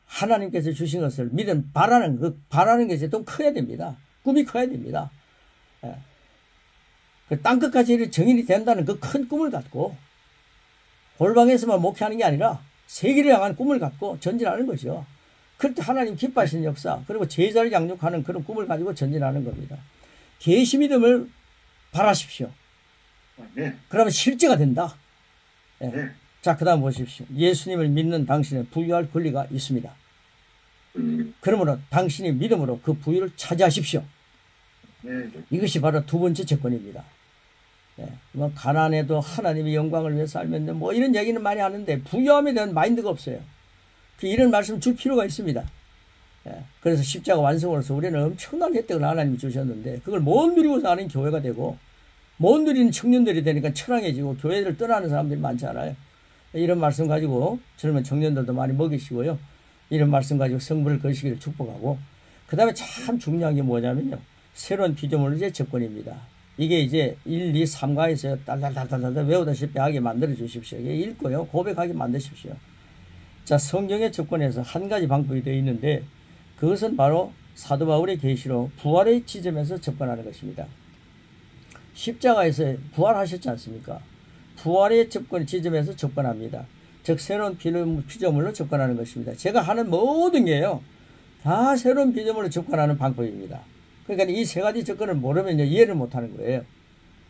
S3: 하나님께서 주신 것을 믿음 바라는 것이 좀 커야 됩니다. 꿈이 커야 됩니다. 그 땅끝까지 정인이 된다는 그 큰 꿈을 갖고 골방에서만 목회하는 게 아니라 세계를 향한 꿈을 갖고 전진하는 거죠. 그럴 때 하나님 기뻐하시는 역사 그리고 제자를 양육하는 그런 꿈을 가지고 전진하는 겁니다. 계시 믿음을 바라십시오. 그러면 실제가 된다. 자, 그 다음 보십시오. 예수님을 믿는 당신은 부유할 권리가 있습니다. 그러므로 당신이 믿음으로 그 부유를 차지하십시오. 이것이 바로 두 번째 조건입니다. 뭐 가난해도 하나님의 영광을 위해서 살면 뭐 이런 얘기는 많이 하는데 부유함에 대한 마인드가 없어요. 이런 말씀 줄 필요가 있습니다. 그래서 십자가 완성으로서 우리는 엄청난 혜택을 하나님이 주셨는데 그걸 못 누리고 사는 교회가 되고 못 누리는 청년들이 되니까 철학해지고 교회를 떠나는 사람들이 많잖아요. 이런 말씀 가지고 젊은 청년들도 많이 먹이시고요. 이런 말씀 가지고 성부를 거시기를 축복하고 그 다음에 참 중요한 게 뭐냐면요. 새로운 피조물의 접근입니다. 이게 이제 1, 2, 3가에서 딸딸딸딸 외우다시피 하게 만들어 주십시오. 이게 읽고요. 고백하게 만드십시오. 자, 성경의 접근에서 한 가지 방법이 되어 있는데 그것은 바로 사도 바울의 계시로 부활의 지점에서 접근하는 것입니다. 십자가에서 부활하셨지 않습니까? 부활의 지점에서 접근합니다. 즉 새로운 피조물로 접근하는 것입니다. 제가 하는 모든 게요. 다 새로운 피조물로 접근하는 방법입니다. 그러니까 이 세 가지 접근을 모르면 이해를 못하는 거예요.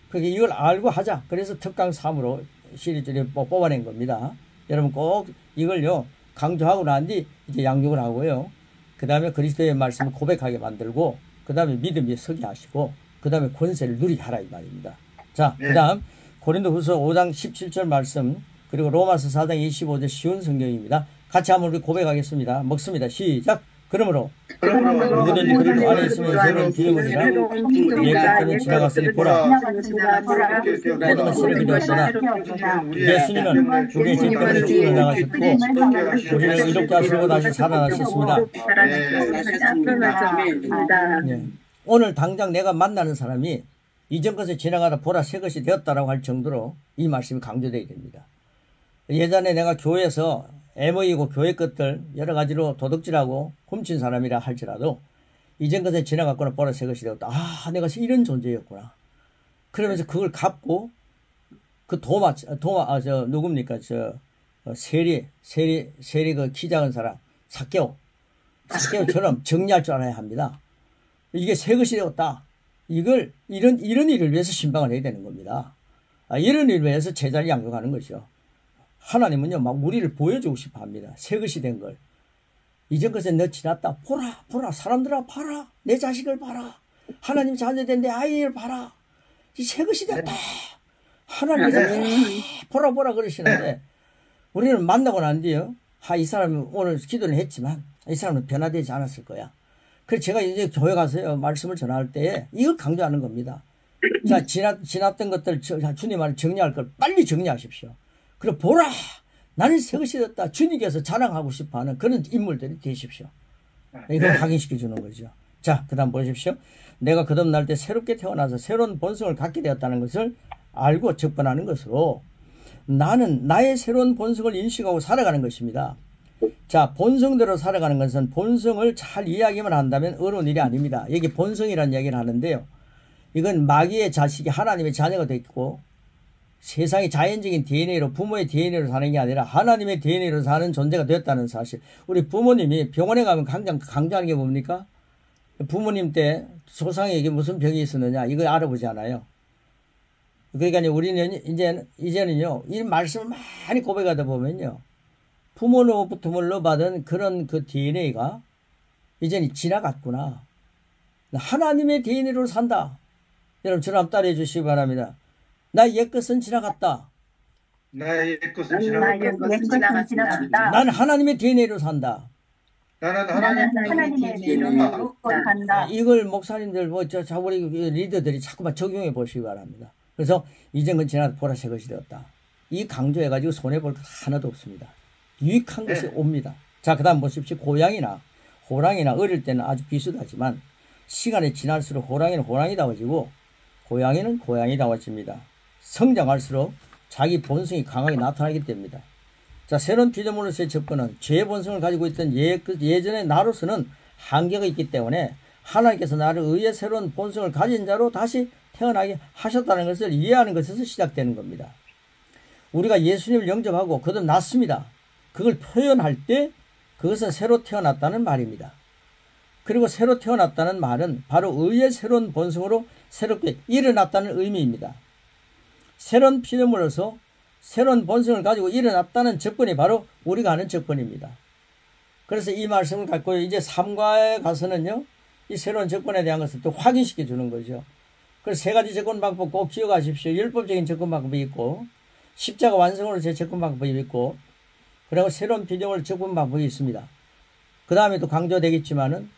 S3: 그러니까 이걸 알고 하자. 그래서 특강 3으로 시리즈를 뽑아낸 겁니다. 여러분 꼭 이걸요 강조하고 난 뒤 이제 양육을 하고요. 그 다음에 그리스도의 말씀을 고백하게 만들고 그 다음에 믿음에 서게 하시고 그 다음에 권세를 누리게 하라 이 말입니다. 자, 그 다음 고린도후서 5장 17절 말씀 그리고 로마서 4장 25절 쉬운 성경입니다. 같이 한번 우리 고백하겠습니다. 먹습니다. 시작. 그러므로 누구든지 그리스도 안에 있으면 새로운 피조물이라 옛 것들은 지나갔으니 보라 모든 것이 새롭게 되었으나 예수님은 우리의 죄 때문에 죽음을 당하셨고 우리를 이롭게 하시려고 다시 살아나셨습니다. 네. 오늘 당장 내가 만나는 사람이 이전 것을 지나가다 보라 새 것이 되었다라고 할 정도로 이 말씀이 강조되어야 됩니다. 예전에 내가 교회에서 애모이고 교회 것들 여러 가지로 도둑질하고 훔친 사람이라 할지라도 이전 것에 지나갔거나 보라 새 것이 되었다. 아, 내가 이런 존재였구나. 그러면서 그걸 갚고 그 누굽니까? 세리 그 키 작은 사람, 사개오처럼 정리할 줄 알아야 합니다. 이게 새 것이 되었다. 이런 일을 위해서 신방을 해야 되는 겁니다. 이런 일을 위해서 제자를 양육하는 것이죠. 하나님은요, 막 우리를 보여주고 싶어 합니다. 새 것이 된 걸. 이전 것에 너 지났다. 보라. 사람들아, 봐라. 내 자식을 봐라. 하나님 자녀된 내 아이를 봐라. 이 새 것이 됐다. 하나님께서 보라 그러시는데, 우리는 만나고 난 뒤에요. 이 사람은 오늘 기도를 했지만, 이 사람은 변화되지 않았을 거야. 그래서 제가 이제 교회 가서요, 말씀을 전할 때에 이걸 강조하는 겁니다. 자, 지났던 것들, 주님 안에 정리할 걸 빨리 정리하십시오. 그리고 보라! 나는 새 것이 됐다. 주님께서 자랑하고 싶어 하는 그런 인물들이 되십시오. 이걸 확인시켜 주는 거죠. 자, 그 다음 보십시오. 내가 거듭날 때 새롭게 태어나서 새로운 본성을 갖게 되었다는 것을 알고 접근하는 것으로 나는 나의 새로운 본성을 인식하고 살아가는 것입니다. 자, 본성대로 살아가는 것은 본성을 잘 이해하기만 한다면 어려운 일이 아닙니다. 여기 본성이라는 얘기를 하는데요. 이건 마귀의 자식이 하나님의 자녀가 됐고 세상의 자연적인 DNA로 부모의 DNA로 사는 게 아니라 하나님의 DNA로 사는 존재가 되었다는 사실. 우리 부모님이 병원에 가면 강조하는 게 뭡니까? 부모님 때 조상에게 무슨 병이 있었느냐 이거 알아보지 않아요. 그러니까 우리는 이제는요 이 말씀을 많이 고백하다 보면요 부모로부터 물려받은 그런 그 DNA가 이제는 지나갔구나. 하나님의 DNA로 산다. 여러분 저를 한번 따라해 주시기 바랍니다. 나 옛것은 지나갔다.
S2: 나의 옛것은 지나갔다.
S3: 나는 하나님의 DNA로 산다.
S2: 나는 하나님의 DNA로 산다.
S3: 이걸 목사님들 우리 리더들이 자꾸만 적용해 보시기 바랍니다. 그래서 이전 건 지나가다 보라 새 것이 되었다. 이 강조해가지고 손해볼 것 하나도 없습니다. 유익한 것이 옵니다. 자, 그 다음 보십시오. 고양이나 호랑이나 어릴 때는 아주 비슷하지만 시간이 지날수록 호랑이는 호랑이다워지고 고양이는 고양이다워집니다. 성장할수록 자기 본성이 강하게 나타나게 됩니다. 자, 새로운 피조물로서의 접근은 죄의 본성을 가지고 있던 예전의 나로서는 한계가 있기 때문에 하나님께서 나를 의의 새로운 본성을 가진 자로 다시 태어나게 하셨다는 것을 이해하는 것에서 시작되는 겁니다. 우리가 예수님을 영접하고 거듭났습니다. 그걸 표현할 때 그것은 새로 태어났다는 말입니다. 그리고 새로 태어났다는 말은 바로 의의 새로운 본성으로 새롭게 일어났다는 의미입니다. 새로운 피조물로서 새로운 본성을 가지고 일어났다는 접근이 바로 우리가 하는 접근입니다. 그래서 이 말씀을 갖고 이제 3과에 가서는요, 이 새로운 접근에 대한 것을 또 확인시켜 주는 거죠. 그래서 세 가지 접근 방법 꼭 기억하십시오. 율법적인 접근 방법이 있고, 십자가 완성으로 제 접근 방법이 있고, 그리고 새로운 피조물 접근 방법이 있습니다. 그 다음에 또 강조되겠지만은,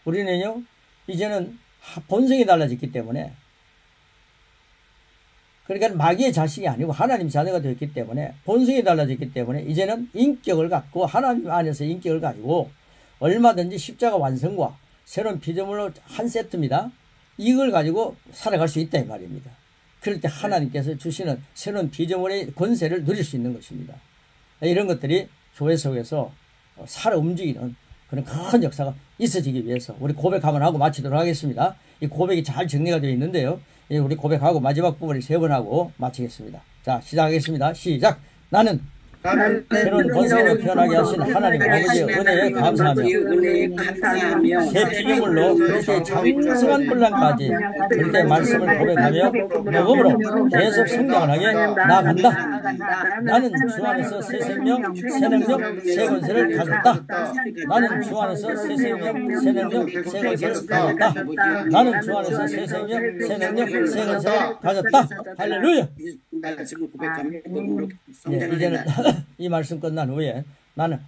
S3: 우리는요, 이제는 본성이 달라졌기 때문에, 그러니까 마귀의 자식이 아니고 하나님 자녀가 되었기 때문에 본성이 달라졌기 때문에 이제는 인격을 갖고 하나님 안에서 인격을 가지고 얼마든지 십자가 완성과 새로운 피조물로 한 세트입니다. 이걸 가지고 살아갈 수 있다 이 말입니다. 그럴 때 하나님께서 주시는 새로운 피조물의 권세를 누릴 수 있는 것입니다. 이런 것들이 교회 속에서 살아 움직이는 그런 큰 역사가 있어지기 위해서 우리 고백 한번 하고 마치도록 하겠습니다. 이 고백이 잘 정리가 되어 있는데요. 우리 고백하고 마지막 부분을 3번 하고 마치겠습니다. 자, 시작하겠습니다. 시작! 나는 새로운 본성으로 태어나게 하신 하나님 아버지의 은혜에 감사하며 새 피조물로 그리스도의 장성한 분량까지 그리스도의 말씀을 고백하며 복음으로 계속 성장하게 나아간다. 나는 주 안에서 새 생명, 새 능력, 새 권세를 가졌다. 나는 주 안에서 새 생명, 새 능력, 새 권세를 가졌다. 나는 주 안에서 새 생명, 새 능력, 새 권세를 가졌다. 할렐루야! 이제는 이 말씀 끝난 후에 나는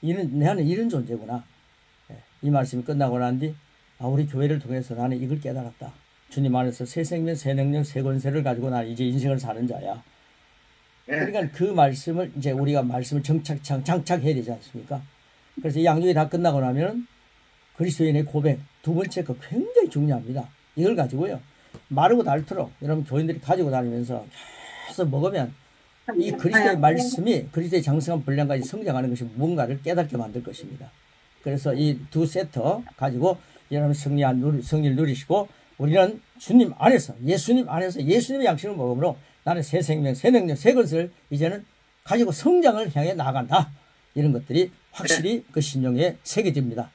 S3: 나는 이런 존재구나. 이 말씀이 끝나고 난 뒤 우리 교회를 통해서 나는 이걸 깨달았다. 주님 안에서 새 생명, 새 능력, 새 권세를 가지고 나는 이제 인생을 사는 자야. 그러니까 그 말씀을 이제 우리가 말씀을 장착해야 되지 않습니까? 그래서 이 양육이 다 끝나고 나면 그리스도인의 고백 두 번째 거 굉장히 중요합니다. 이걸 가지고요 마르고 닳도록 여러분 교인들이 가지고 다니면서 계속 먹으면 이 그리스도의 말씀이 그리스도의 장성한 분량까지 성장하는 것이 무언가를 깨닫게 만들 것입니다. 그래서 이 두 세트 가지고 여러분 승리를 누리시고 우리는 주님 안에서 예수님의 양식을 먹으므로 나는 새 생명, 새 능력, 새 것을 이제는 가지고 성장을 향해 나아간다. 이런 것들이 확실히 그 신령에 새겨집니다.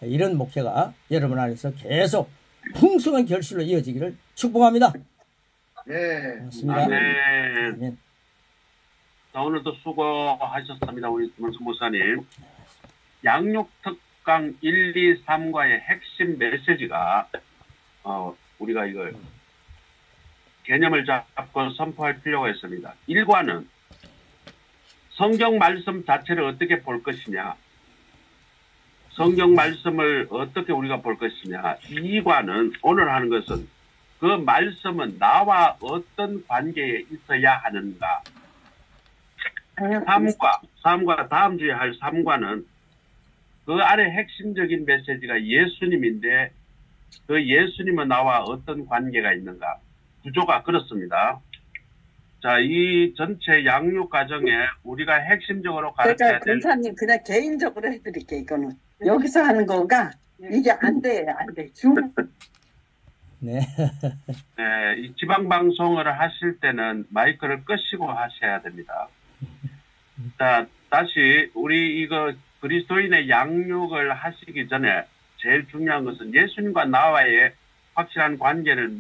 S3: 이런 목표가 여러분 안에서 계속 풍성한 결실로 이어지기를 축복합니다.
S4: 네.
S3: 고맙습니다.
S5: 아멘. 자, 오늘도 수고하셨습니다. 우리 김은수 목사님. 양육특강 1, 2, 3과의 핵심 메시지가 우리가 이걸 개념을 잡고 선포할 필요가 있습니다. 1과는 성경 말씀 자체를 어떻게 볼 것이냐, 성경 말씀을 어떻게 우리가 볼 것이냐. 2과는 오늘 하는 것은 그 말씀은 나와 어떤 관계에 있어야 하는가. 3과 다음 주에 할 3과는 그 안에 핵심적인 메시지가 예수님인데 그 예수님은 나와 어떤 관계가 있는가. 구조가 그렇습니다. 자, 이 전체 양육 과정에 우리가 핵심적으로 가르쳐야 될.
S1: 권사님 그냥 개인적으로 해드릴게요. 이거는 여기서 하는 거가 이게 안 돼.
S3: 네.
S5: 네, 이 지방 방송을 하실 때는 마이크를 끄시고 하셔야 됩니다. 자, 다시 우리 이거 그리스도인의 양육을 하시기 전에 제일 중요한 것은 예수님과 나와의 확실한 관계를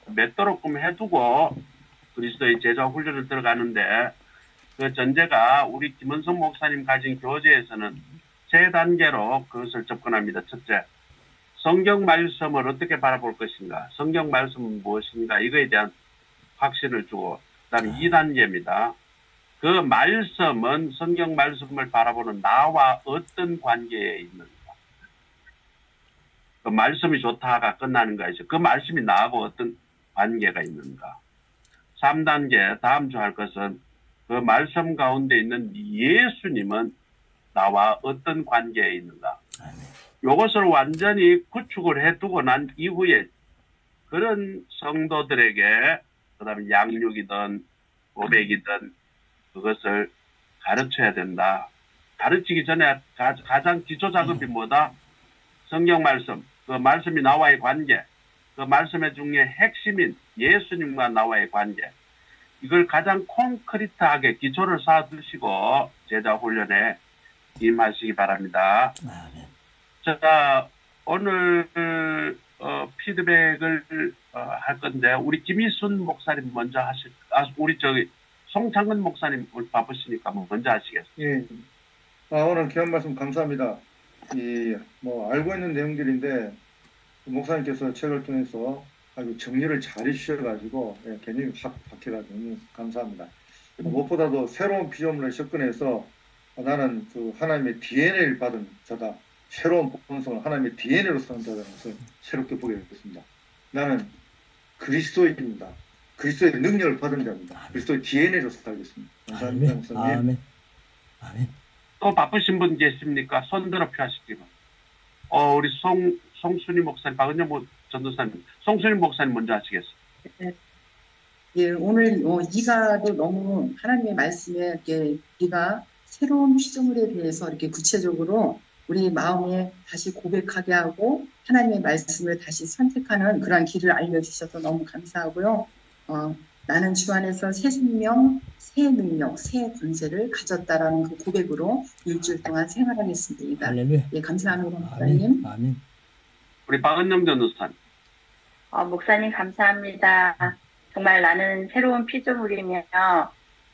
S5: 맺도록끔 해두고 그리스도의 제자 훈련을 들어가는데 그 전제가 우리 김은성 목사님 가진 교재에서는 세 단계로 그것을 접근합니다. 첫째, 성경 말씀을 어떻게 바라볼 것인가, 성경 말씀은 무엇인가, 이거에 대한 확신을 주고, 그 다음에 2단계입니다. 그 말씀은 성경 말씀을 바라보는 나와 어떤 관계에 있는가. 그 말씀이 좋다가 끝나는 거죠. 그 말씀이 나하고 어떤 관계가 있는가. 3단계 다음 주 할 것은 그 말씀 가운데 있는 예수님은 나와 어떤 관계에 있는가. 이것을 완전히 구축을 해두고 난 이후에 그런 성도들에게 그 다음에 양육이든 고백이든 그것을 가르쳐야 된다. 가르치기 전에 가장 기초 작업이 뭐다? 성경 말씀, 그 말씀이 나와의 관계, 그 말씀의 중에 핵심인 예수님과 나와의 관계, 이걸 가장 콘크리트하게 기초를 쌓아두시고 제자 훈련에 임하시기 바랍니다. 자, 오늘 피드백을 할 건데 우리 김희순 목사님 먼저 우리 송창근 목사님 오늘 바쁘시니까 먼저 하시겠습니다.
S4: 예. 오늘 귀한 말씀 감사합니다. 알고 있는 내용들인데 목사님께서 책을 통해서 아주 정리를 잘 해주셔가지고 개념이 확 박혀가지고 너무 감사합니다. 무엇보다도 새로운 피조물에 접근해서 나는 그 하나님의 DNA를 받은 자다. 새로운 본성을 하나님의 DNA로 사는 자라는 것을 새롭게 보게 됐습니다. 나는 그리스도인입니다. 그리스도의 능력을 받은 자입니다. 그리스도의 DNA로 살겠습니다. 감사합니다. 목사님.
S3: 아멘.
S5: 또 바쁘신 분 계십니까? 손들어 표하시기로. 우리 송순희 목사님, 박은영 전도사님, 송순희 목사님 먼저 하시겠습니다.
S6: 예, 오늘 이가도 너무 하나님의 말씀에 이렇게 우리가 새로운 피조물에 대해서 이렇게 구체적으로 우리 마음에 다시 고백하게 하고 하나님의 말씀을 다시 선택하는 그러한 길을 알려주셔서 너무 감사하고요. 나는 주 안에서 새 생명, 새 능력, 새 권세를 가졌다라는 그 고백으로 일주일 동안 생활하겠습니다.
S3: 할렐루야.
S6: 예, 감사합니다, 목사님.
S3: 아멘.
S5: 우리 박은영 전도사님.
S2: 목사님 감사합니다. 정말 나는 새로운 피조물이며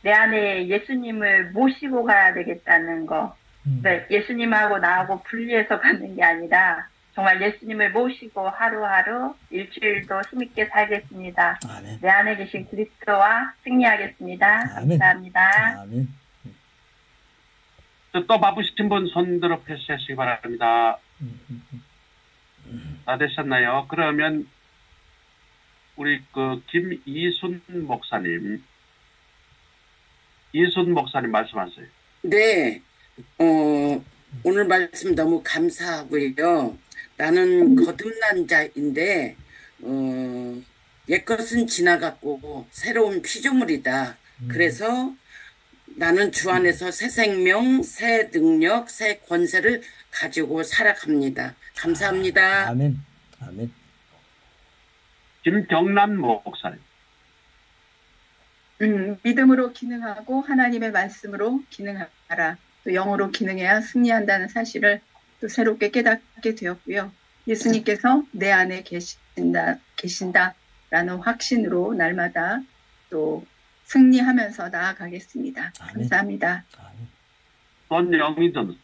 S2: 내 안에 예수님을 모시고 가야 되겠다는 거. 네, 예수님하고 나하고 분리해서 가는 게 아니라 정말 예수님을 모시고 하루하루 일주일도 힘있게 살겠습니다.
S3: 아멘.
S2: 내 안에 계신 그리스도와 승리하겠습니다.
S3: 아멘.
S2: 감사합니다.
S3: 아멘.
S5: 또 바쁘신 분 손들어 표시하시기 바랍니다. 다 되셨나요? 그러면 우리 그 김이순 목사님, 이순 목사님 말씀하세요.
S7: 네, 오늘 말씀 너무 감사하고요. 나는 거듭난 자인데, 옛것은 지나갔고 새로운 피조물이다. 그래서 나는 주 안에서 새 생명, 새 능력, 새 권세를 가지고 살아갑니다. 감사합니다.
S3: 아멘. 아멘.
S5: 김경란 목사님.
S6: 믿음으로 기능하고 하나님의 말씀으로 기능하라. 또 영으로 기능해야 승리한다는 사실을 또 새롭게 깨닫게 되었고요. 예수님께서 내 안에 계신다라는 확신으로 날마다 또 승리하면서 나아가겠습니다.
S3: 아멘.
S6: 감사합니다.
S3: 아멘.
S5: 손영희 전사님.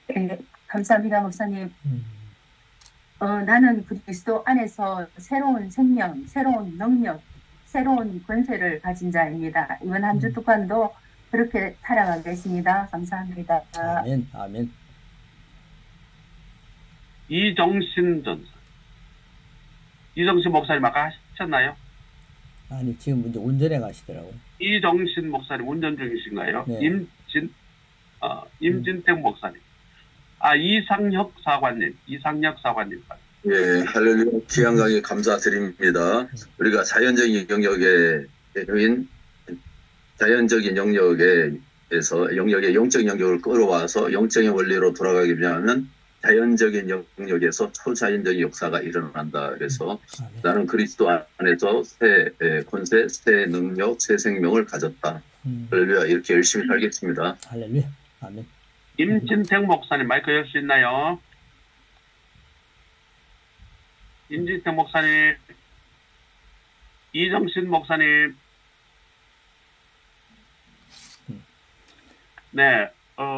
S8: 네, 감사합니다, 목사님. 나는 그리스도 안에서 새로운 생명, 새로운 능력, 새로운 권세를 가진 자입니다. 이번 한 주 동안도 그렇게 살아가겠습니다. 감사합니다.
S3: 아멘. 아멘.
S5: 이정신 전사. 이정신 목사님 아까 하셨나요?
S3: 아니, 지금 이제 운전해 가시더라고요.
S5: 이정신 목사님 운전 중이신가요?
S3: 네.
S5: 임진택 목사님. 이상혁 사관님.
S9: 예, 할렐루야. 귀한 강의 감사드립니다. 우리가 자연적인 영역의 영적 영역을 끌어와서 영적인 원리로 돌아가기 위하면 자연적인 영역에서 초자연적인 역사가 일어난다. 그래서 나는 그리스도 안에서 새 권세, 새 능력, 새 생명을 가졌다. 할렐루야. 이렇게 열심히 살겠습니다.
S3: 할렐루야. 아멘.
S5: 임진택 목사님 마이크 열 수 있나요? 임진택 목사님, 이정신 목사님. 네,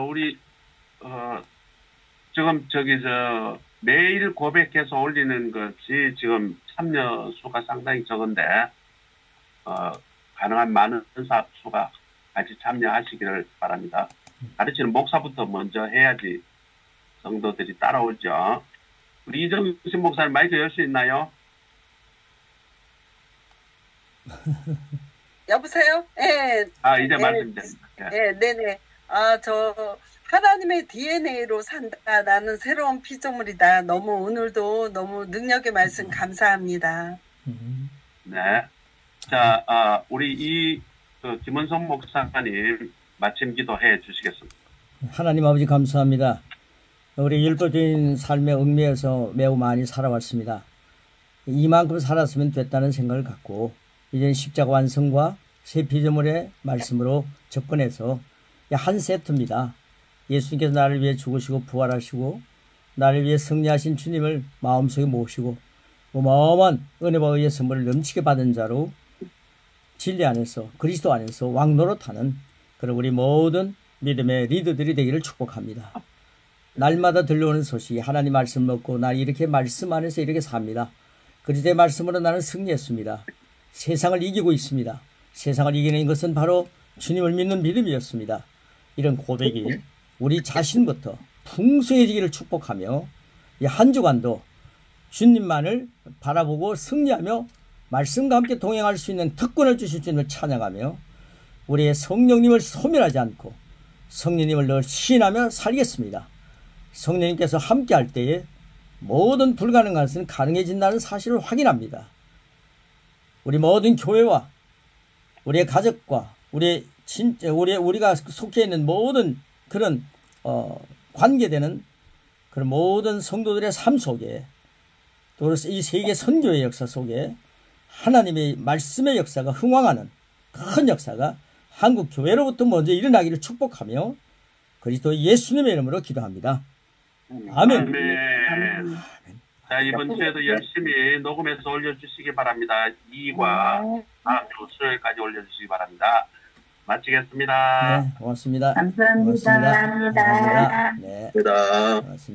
S5: 우리 지금 매일 고백해서 올리는 것이 지금 참여 수가 상당히 적은데 가능한 많은 수가 같이 참여하시기를 바랍니다. 가르치는 목사부터 먼저 해야지 성도들이 따라오죠. 우리 이정신 목사님 마이크 열 수 있나요?
S1: 여보세요? 네.
S5: 이제 말씀드립니다.
S1: 네, 네네. 저 하나님의 DNA로 산다. 나는 새로운 피조물이다. 너무 오늘도 너무 능력의 말씀 감사합니다.
S5: 네. 자, 우리 김은성 목사님 마침 기도해 주시겠습니다.
S3: 하나님 아버지 감사합니다. 우리 율법적인 삶의 얽매여서 매우 많이 살아왔습니다. 이만큼 살았으면 됐다는 생각을 갖고 이제 십자가 완성과 새 피조물의 말씀으로 접근해서 한 세트입니다. 예수님께서 나를 위해 죽으시고 부활하시고 나를 위해 승리하신 주님을 마음속에 모시고 어마어마한 은혜와 의의 선물을 넘치게 받은 자로 진리 안에서 그리스도 안에서 왕노릇하는 그런 우리 모든 믿음의 리더들이 되기를 축복합니다. 날마다 들려오는 소식이 하나님 말씀 먹고 나 이렇게 말씀 안에서 이렇게 삽니다. 그리스도의 말씀으로 나는 승리했습니다. 세상을 이기고 있습니다. 세상을 이기는 것은 바로 주님을 믿는 믿음이었습니다. 이런 고백이 우리 자신부터 풍성해지기를 축복하며 이 한 주간도 주님만을 바라보고 승리하며 말씀과 함께 동행할 수 있는 특권을 주실 주님을 찬양하며 우리의 성령님을 소멸하지 않고 성령님을 늘 시인하며 살겠습니다. 성령님께서 함께할 때에 모든 불가능한 것은 가능해진다는 사실을 확인합니다. 우리 모든 교회와 우리의 가족과 우리가 속해 있는 모든 그런 관계되는 그런 모든 성도들의 삶 속에 또 이 세계 선교의 역사 속에 하나님의 말씀의 역사가 흥왕하는 큰 역사가 한국 교회로부터 먼저 일어나기를 축복하며 그리스도 예수님의 이름으로 기도합니다. 아멘.
S5: 아멘. 자, 이번 주에도 열심히 녹음해서 올려주시기 바랍니다. 2과 다음 주 수요일까지 올려주시기 바랍니다. 마치겠습니다.
S3: 네, 고맙습니다.
S8: 감사합니다.
S3: 고맙습니다. 감사합니다. 네.
S9: 감사합니다.
S3: 고맙습니다.